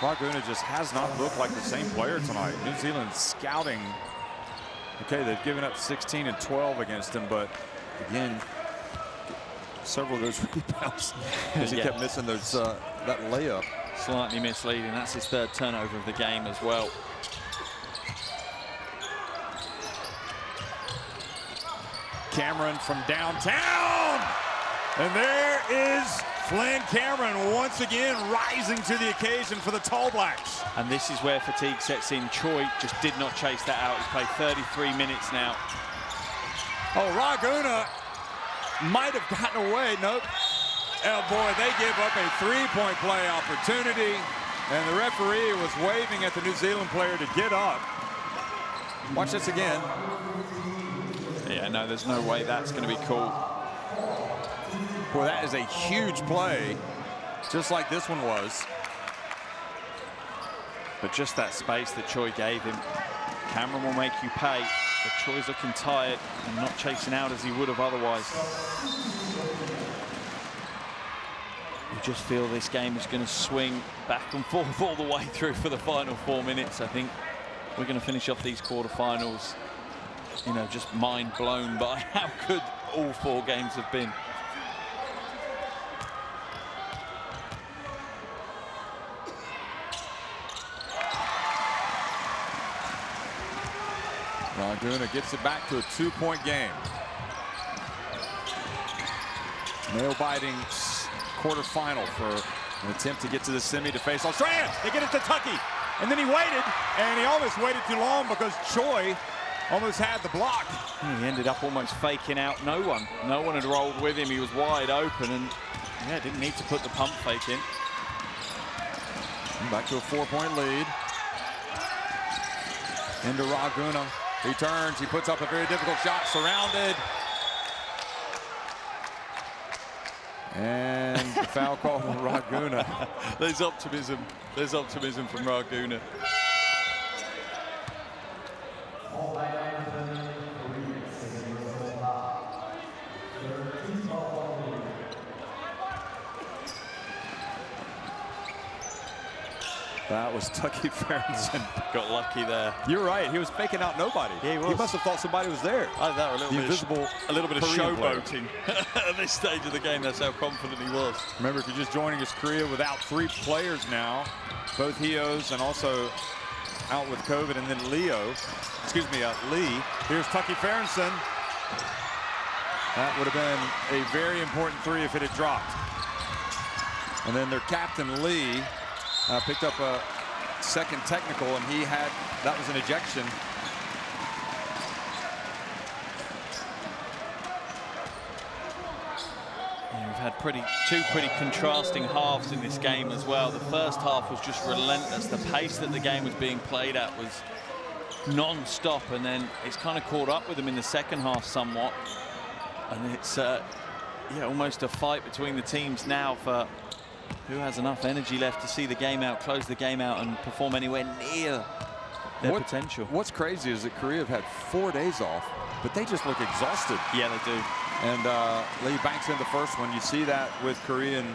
Raguna just has not looked like the same player tonight. New Zealand scouting. Okay, they've given up 16 and 12 against him, but again, several of those rebounds because he kept missing those that layup. Slightly misleading. That's his 3rd turnover of the game as well. Cameron from downtown. And there is Flynn Cameron once again rising to the occasion for the Tall Blacks. And this is where fatigue sets in. Choi just did not chase that out. He's played 33 minutes now. Oh, Raguna might have gotten away. Nope. Oh, boy, they give up a 3-point play opportunity. And the referee was waving at the New Zealand player to get up. Watch this again. Yeah, no, there's no way that's going to be called. Boy, that is a huge play, just like this one was. But just that space that Choi gave him, Cameron will make you pay. But Choi's looking tired and not chasing out as he would have otherwise. You just feel this game is going to swing back and forth all the way through for the final 4 minutes. I think we're going to finish off these quarterfinals, you know, just mind blown by how good all 4 games have been. Laguna gets it back to a 2-point game. Nail-biting quarterfinal for an attempt to get to the semi to face Australia. They get it to Tucky. And then he waited, and he almost waited too long because Choi almost had the block. He ended up almost faking out no one. No one had rolled with him. He was wide open and, yeah, didn't need to put the pump fake in. Back to a 4-point lead. Into Laguna. He turns. He puts up a very difficult shot. Surrounded. And the foul call on Laguna. There's optimism. There's optimism from Laguna. That was Tucky Ferguson. Got lucky there. You're right. He was faking out nobody. Yeah, he was. He must have thought somebody was there. I thought a little bit of showboating at this stage of the game. That's how confident he was. Remember, if you're just joining us, Korea without 3 players now, both Hios and also out with COVID, and then Lee. Here's Tucky Ferguson. That would have been a very important 3 if it had dropped. And then their captain, Lee, picked up a second technical, and that was an ejection. Yeah, we've had two pretty contrasting halves in this game as well. The first half was just relentless. The pace that the game was being played at was non-stop, and then it's kind of caught up with them in the second half somewhat. And it's almost a fight between the teams now for who has enough energy left to see the game out, close the game out, and perform anywhere near their potential. What's crazy is that Korea have had 4 days off, but they just look exhausted. Yeah, they do. And Lee banks in the first one. You see that with Korean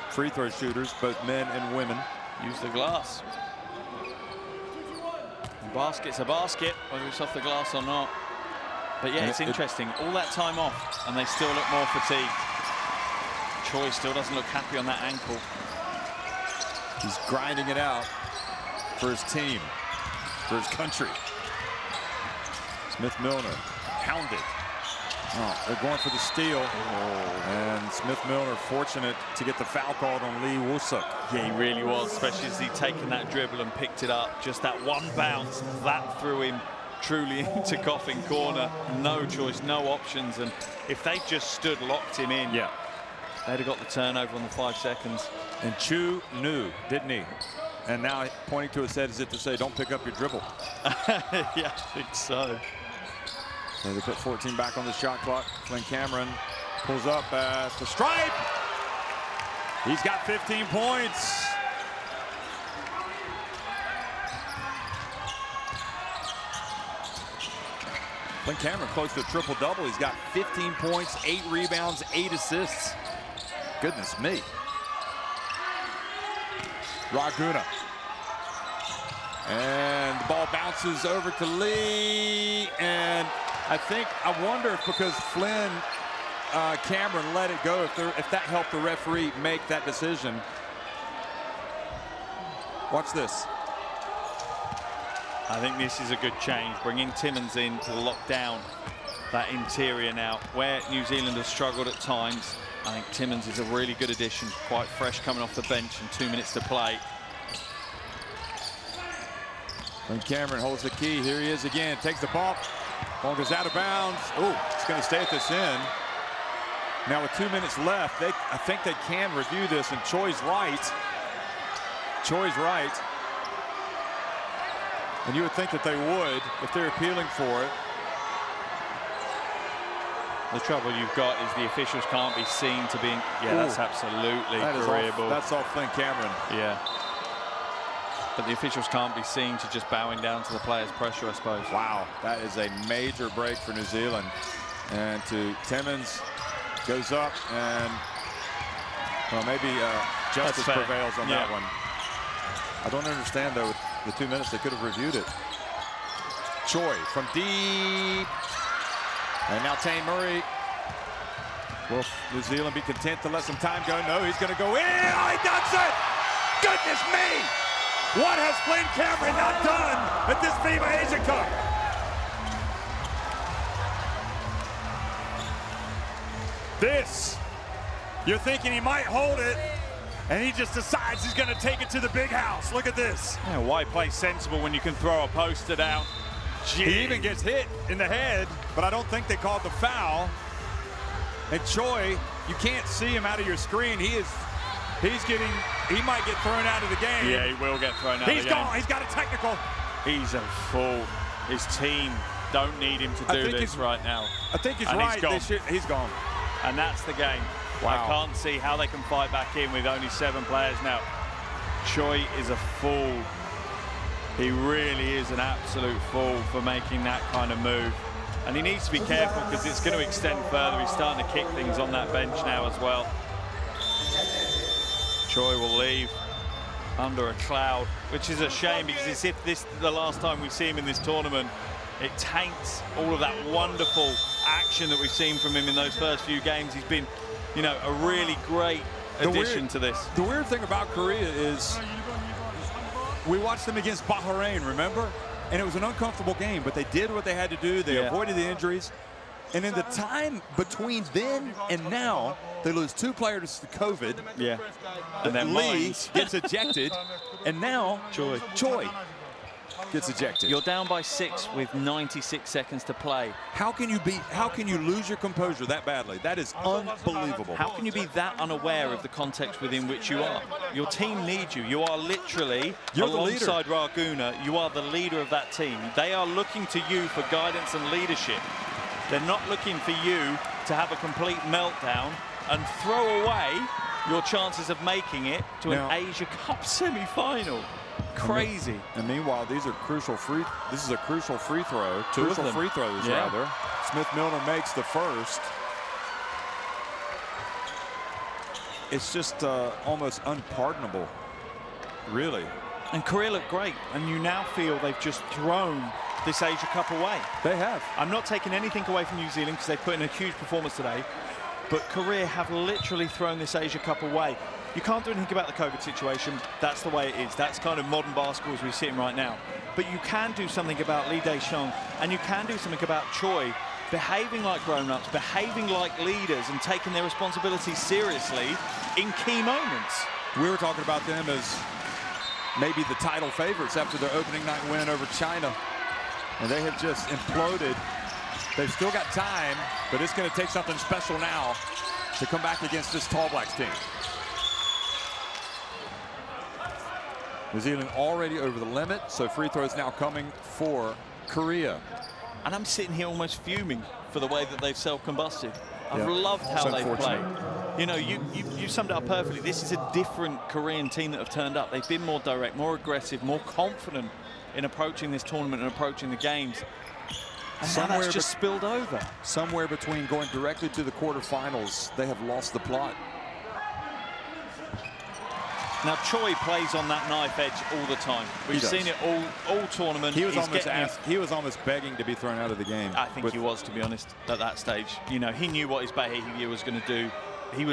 free throw shooters, both men and women. Use the glass. A basket's a basket, whether it's off the glass or not. But yeah, it's interesting. All that time off, and they still look more fatigued. Choi still doesn't look happy on that ankle. He's grinding it out for his team, for his country. Smith-Milner pounded. Oh, they're going for the steal. And Smith-Milner fortunate to get the foul called on Lee Woo-suk. Yeah, he really was, especially as he'd taken that dribble and picked it up. Just that one bounce, that threw him truly into coffin corner. No choice, no options. And if they just stood, locked him in, yeah, they'd have got the turnover on the 5 seconds. And Chu knew, didn't he? And now pointing to his head as if to say, don't pick up your dribble. Yeah, I think so. So they put 14 back on the shot clock. Flynn Cameron pulls up at the stripe. He's got 15 points. Flynn Cameron close to a triple-double. He's got 15 points, 8 rebounds, 8 assists. Goodness me. Laguna. And the ball bounces over to Lee. And I wonder if because Flynn Cameron let it go, if that helped the referee make that decision. Watch this. I think this is a good change, bringing Timmins in to lock down that interior now. Where New Zealand has struggled at times, I think Timmins is a really good addition, quite fresh coming off the bench and 2 minutes to play. And Cameron holds the key. Here he is again, takes the ball. Ball goes out of bounds. Oh, it's going to stay at this end. Now with 2 minutes left, I think they can review this, and Choi's right. Choi's right. And you would think that they would if they're appealing for it. The trouble you've got is the officials can't be seen to be in, yeah, that's absolutely agreeable. That's all Flynn Cameron. Yeah. But the officials can't be seen to just bowing down to the players' pressure, I suppose. Wow, that is a major break for New Zealand. And to Timmins, goes up, and well, maybe justice prevails on that one. I don't understand, though, with the 2 minutes, they could have reviewed it. Choi from deep. And now Tane Murray. Will New Zealand be content to let some time go? No, he's going to go in. Oh, he does it! Goodness me! What has Flynn Cameron not done at this FIBA Asia Cup? This, you're thinking he might hold it, and he just decides he's going to take it to the big house. Look at this. Yeah, why play sensible when you can throw a poster down? Gee. He even gets hit in the head, but I don't think they called the foul. And Choi, you can't see him out of your screen. He might get thrown out of the game. Yeah, he will get thrown out of the game. He's gone. He's got a technical. He's a fool. His team don't need him to do this right now. I think he's right. He's gone. And that's the game. Wow. I can't see how they can fight back in with only 7 players now. Choi is a fool. He really is an absolute fool for making that kind of move. And he needs to be careful because it's going to extend further. He's starting to kick things on that bench now as well. Choi will leave under a cloud, which is a shame because it's if this is the last time we see him in this tournament. It taints all of that wonderful action that we've seen from him in those first few games. He's been, you know, a really great addition to this. The weird thing about Korea is we watched them against Bahrain, remember? And it was an uncomfortable game, but they did what they had to do. They avoided the injuries. And in the time between then and now, they lose 2 players to COVID. Yeah. And then Lee gets ejected. And now Choi gets ejected. You're down by 6 with 96 seconds to play. How can you lose your composure that badly? That is unbelievable. How can you be that unaware of the context within which you are? Your team needs you. You are literally, alongside Raguna, you are the leader of that team. They are looking to you for guidance and leadership. They're not looking for you to have a complete meltdown and throw away your chances of making it to an Asia Cup semi-final. Crazy. And meanwhile, this is a crucial free throw. Crucial free throws, rather. Smith-Milner makes the first. It's just almost unpardonable, really. And Korea looked great, and you now feel they've just thrown this Asia Cup away. They have. I'm not taking anything away from New Zealand because they put in a huge performance today, but Korea have literally thrown this Asia Cup away. You can't do anything about the COVID situation. That's the way it is. That's kind of modern basketball as we see it right now. But you can do something about Lee Dae-Shung, and you can do something about Choi behaving like grown-ups, behaving like leaders, and taking their responsibilities seriously in key moments. We were talking about them as maybe the title favorites after their opening night win over China. And they have just imploded. They've still got time, but it's going to take something special now to come back against this Tall Blacks team. New Zealand already over the limit, so free throws now coming for Korea. And I'm sitting here almost fuming for the way that they've self-combusted. I've loved how they've played. You know, you summed it up perfectly. This is a different Korean team that have turned up. They've been more direct, more aggressive, more confident in approaching this tournament and approaching the games. And now that's just spilled over. Somewhere between going directly to the quarterfinals, they have lost the plot. Now Choi plays on that knife edge all the time. We've seen it all tournament. He was almost begging to be thrown out of the game. I think he was, to be honest, at that stage. You know, he knew what his behavior was going to do. He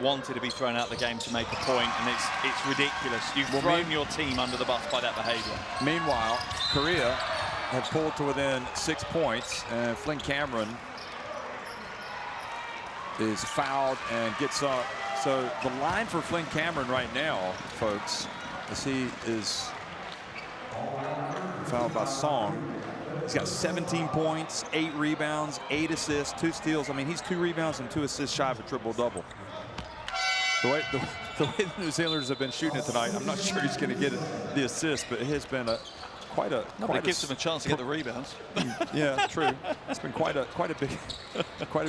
wanted to be thrown out of the game to make a point, and it's ridiculous. You've thrown your team under the bus by that behavior. Meanwhile, Korea have pulled to within 6 points, and Flynn Cameron is fouled and gets up. So the line for Flynn Cameron right now, folks, as he is fouled by Song. He's got 17 points, 8 rebounds, 8 assists, 2 steals. I mean, he's 2 rebounds and 2 assists shy of a triple-double. The way the New Zealanders have been shooting it tonight, I'm not sure he's going to get the assist, but it has been quite a. Nobody gives him a chance to get the rebounds. Yeah, true. It's been quite a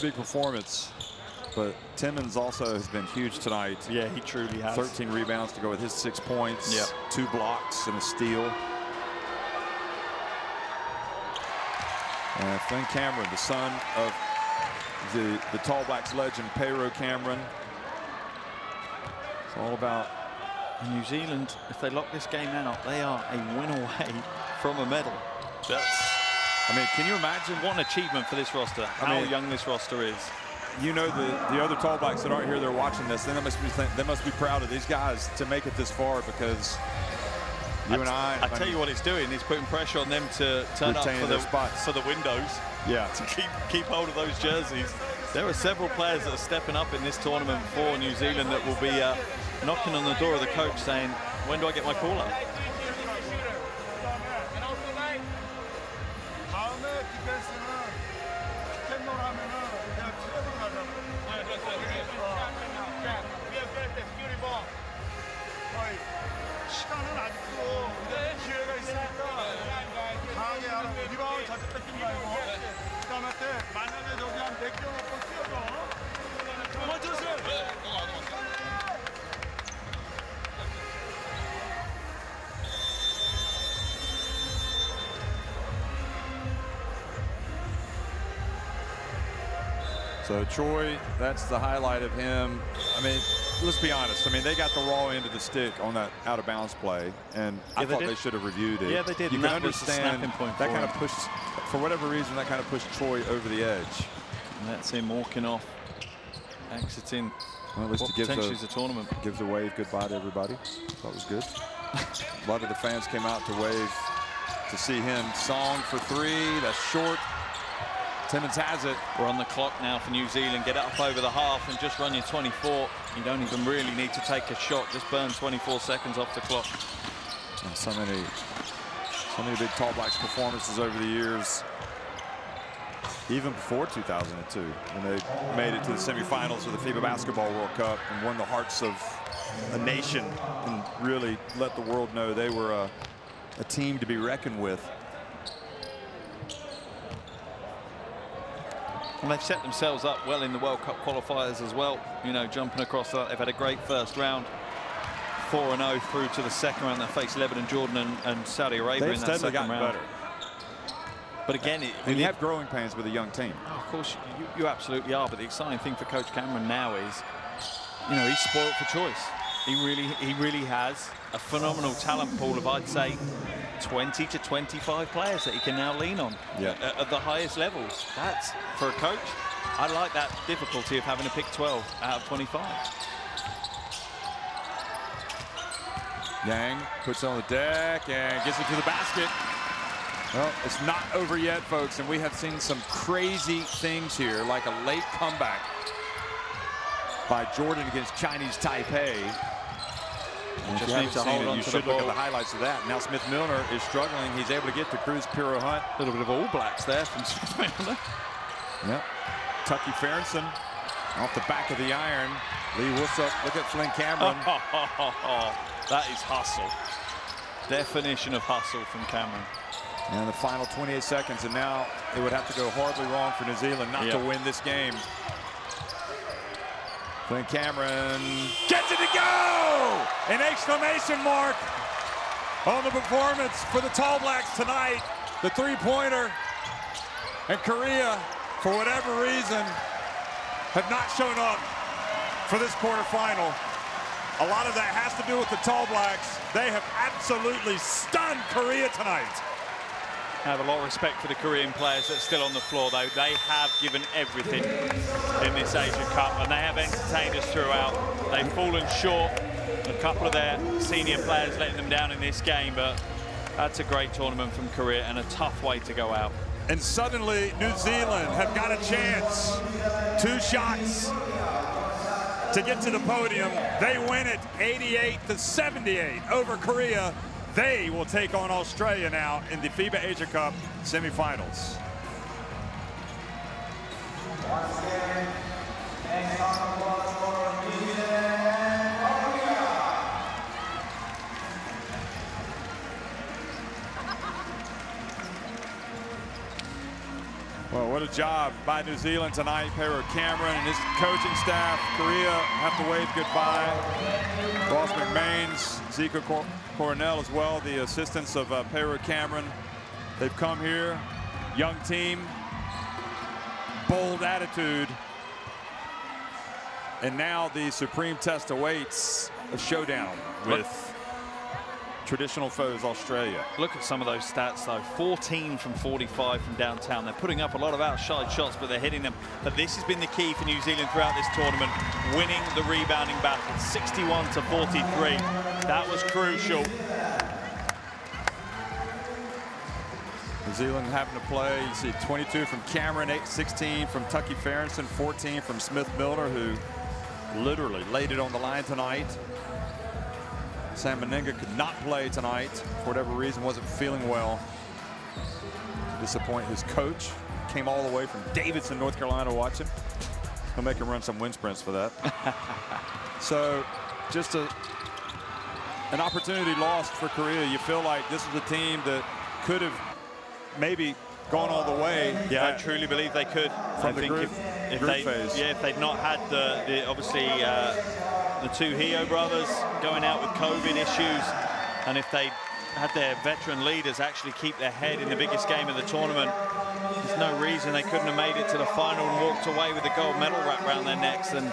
big performance. But Timmons also has been huge tonight. Yeah, he truly has. 13 rebounds to go with his 6 points. Yep. 2 blocks and a steal. Flynn Cameron, the son of the Tall Blacks legend, Pero Cameron. It's all about New Zealand. If they lock this game out, they are a win away from a medal. I mean, can you imagine? What an achievement for this roster, how young this roster is. You know, the other Tall Blacks that aren't here, they're watching this. They must be proud of these guys to make it this far, because you and I tell you what it's doing. It's putting pressure on them to turn up for the windows. Yeah. To keep hold of those jerseys. There are several players that are stepping up in this tournament for New Zealand that will be knocking on the door of the coach saying, when do I get my call up? 시간은 아직도 기회가 있으니까 강하게 하라고 리바운드 자주 뺏기지 말고 그다음에 만약에 저기 한 100개 놓고 뛰어서 먼저 주세요. So Troy, that's the highlight of him. I mean, let's be honest. I mean, they got the raw end of the stick on that out of bounds play, and I thought they should have reviewed it. Yeah, they did. You and can that understand was the point that kind of pushed, for whatever reason, that kind of pushed Troy over the edge. And that's him walking off, exiting. Well, at least what it potentially is a tournament. Gives a wave goodbye to everybody. That was good. A lot of the fans came out to wave to see him. Song for three. That's short. Timmins has it. We're on the clock now for New Zealand. Get up over the half and just run your 24. You don't even really need to take a shot. Just burn 24 seconds off the clock. And so many big Tall Blacks performances over the years. Even before 2002, when they made it to the semifinals of the FIBA Basketball World Cup and won the hearts of a nation and really let the world know they were a team to be reckoned with. And they've set themselves up well in the World Cup qualifiers as well. You know, jumping across that. They've had a great first round. 4-0 through to the second round. They faced Lebanon, Jordan, and Saudi Arabia in that second round. Better. But again, and you have growing pains with a young team. Oh, of course, you absolutely are. But the exciting thing for Coach Cameron now is, you know, he's spoiled for choice. He really has a phenomenal talent pool of, I'd say, 20 to 25 players that he can now lean on at the highest levels. That's, for a coach, I like that difficulty of having to pick 12 out of 25. Yang puts it on the deck and gets it to the basket. Well, it's not over yet, folks, and we have seen some crazy things here, like a late comeback by Jordan against Chinese Taipei. Just need to hold on you to should the look ball. at the highlights of that. Now Smith Milner is struggling. He's able to get to Cruz Piro Hunt. A little bit of All Blacks there from Smith Milner. Yep. Tucky Ferguson off the back of the iron. Lee Wussup. Look at Flynn Cameron. That is hustle. Definition of hustle from Cameron. And the final 28 seconds, and now it would have to go horribly wrong for New Zealand not to win this game. Flynn Cameron gets it to go! An exclamation mark on the performance for the Tall Blacks tonight. The three-pointer. And Korea, for whatever reason, have not shown up for this quarterfinal. A lot of that has to do with the Tall Blacks. They have absolutely stunned Korea tonight. I have a lot of respect for the Korean players that are still on the floor, though. They have given everything in this Asia Cup, and they have entertained us throughout. They've fallen short. A couple of their senior players letting them down in this game, but that's a great tournament from Korea and a tough way to go out. And suddenly, New Zealand have got a chance. 2 shots to get to the podium. They win it 88-78 over Korea. They will take on Australia now in the FIBA Asia Cup semifinals. Well, what a job by New Zealand tonight. Pero Cameron and his coaching staff. Korea have to wave goodbye. Ross McMains, Zika Coronel as well, the assistants of Pero Cameron. They've come here, young team, bold attitude. And now the supreme test awaits, a showdown with traditional foes, Australia. Look at some of those stats, though. 14 from 45 from downtown. They're putting up a lot of outside shots, but they're hitting them. But this has been the key for New Zealand throughout this tournament, winning the rebounding battle, 61-43. That was crucial. New Zealand having to play. You see 22 from Cameron, 16 from Tucky Farrington, 14 from Smith Milner, who literally laid it on the line tonight. Sam Meninga could not play tonight for whatever reason, wasn't feeling well. To disappoint his coach. Came all the way from Davidson, North Carolina to watch him. He'll make him run some wind sprints for that. So just an opportunity lost for Korea. You feel like this is a team that could have maybe gone all the way. Yeah, I truly believe they could. From the group phase. Yeah, if they'd not had the obviously the two Hio brothers going out with COVID issues, and if they had their veteran leaders actually keep their head in the biggest game of the tournament, there's no reason they couldn't have made it to the final and walked away with the gold medal wrapped around their necks. And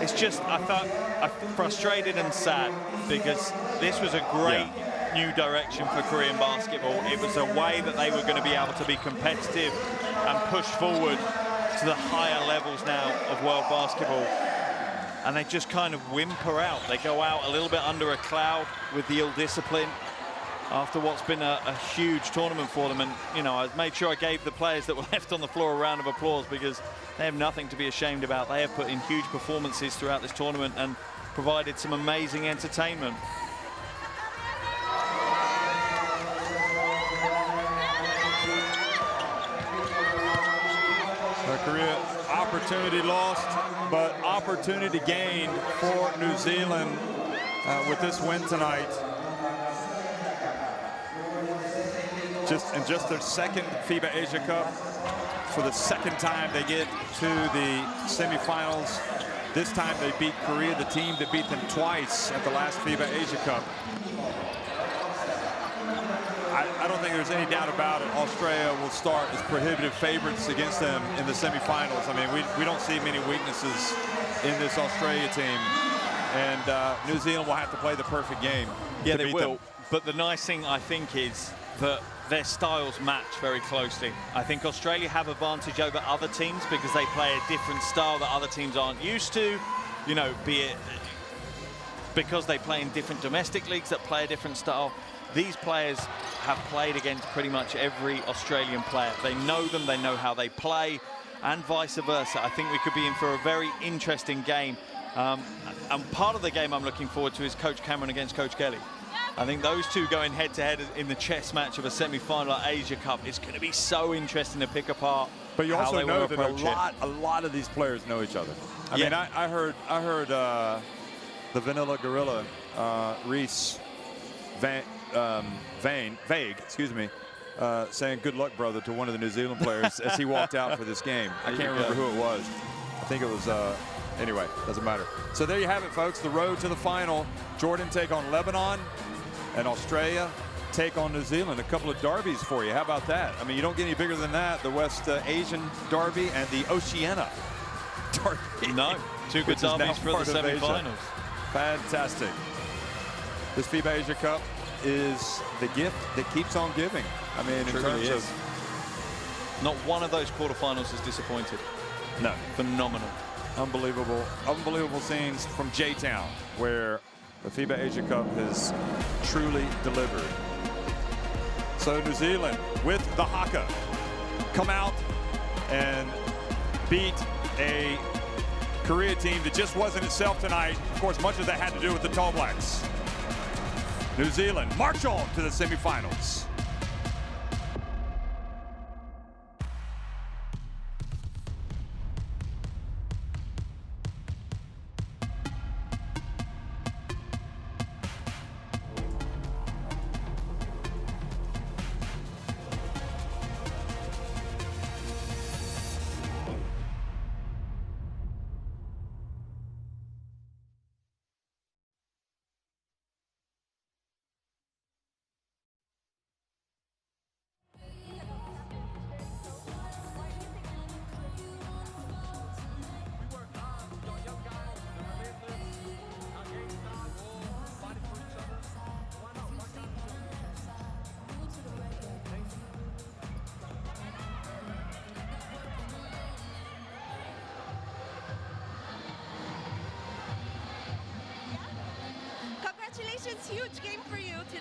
it's just, I'm frustrated and sad, because this was a great new direction for Korean basketball. It was a way that they were going to be able to be competitive and push forward to the higher levels now of world basketball. And they just kind of whimper out. They go out a little bit under a cloud with the ill discipline after what's been a huge tournament for them. And, you know, I made sure I gave the players that were left on the floor a round of applause, because they have nothing to be ashamed about. They have put in huge performances throughout this tournament and provided some amazing entertainment. Korea, opportunity lost, but opportunity gained for New Zealand with this win tonight. Just their second FIBA Asia Cup. For the second time they get to the semifinals. This time they beat Korea, the team that beat them twice at the last FIBA Asia Cup. I don't think there's any doubt about it. Australia will start as prohibitive favorites against them in the semifinals. I mean, we don't see many weaknesses in this Australia team. And New Zealand will have to play the perfect game. Yeah, they will. But the nice thing, I think, is that their styles match very closely. I think Australia have advantage over other teams because they play a different style that other teams aren't used to. You know, be it because they play in different domestic leagues that play a different style. These players have played against pretty much every Australian player. They know them, they know how they play, and vice versa. I think we could be in for a very interesting game. And part of the game I'm looking forward to is Coach Cameron against Coach Kelly. I think those two going head-to-head in the chess match of a semi-final at Asia Cup is going to be so interesting to pick apart. But you also know that a lot of these players know each other. I mean, I heard the Vanilla Gorilla, Reese Vague, excuse me, saying "good luck, brother" to one of the New Zealand players as he walked out for this game. I can't remember who it was. I think it was. Anyway, doesn't matter. So there you have it, folks. The road to the final. Jordan take on Lebanon, and Australia take on New Zealand. A couple of derbies for you. How about that? I mean, you don't get any bigger than that. The West Asian derby and the Oceania derby. No, two good derbies for the semifinals. Fantastic. This FIBA Asia Cup is the gift that keeps on giving. I mean, in terms of... Not one of those quarterfinals is disappointed. No. Phenomenal. Unbelievable scenes from J-Town, where the FIBA Asia Cup has truly delivered. So New Zealand with the Haka come out and beat a Korea team that just wasn't itself tonight. Of course, much of that had to do with the Tall Blacks. New Zealand march on to the semifinals. Congratulations, huge game for you today.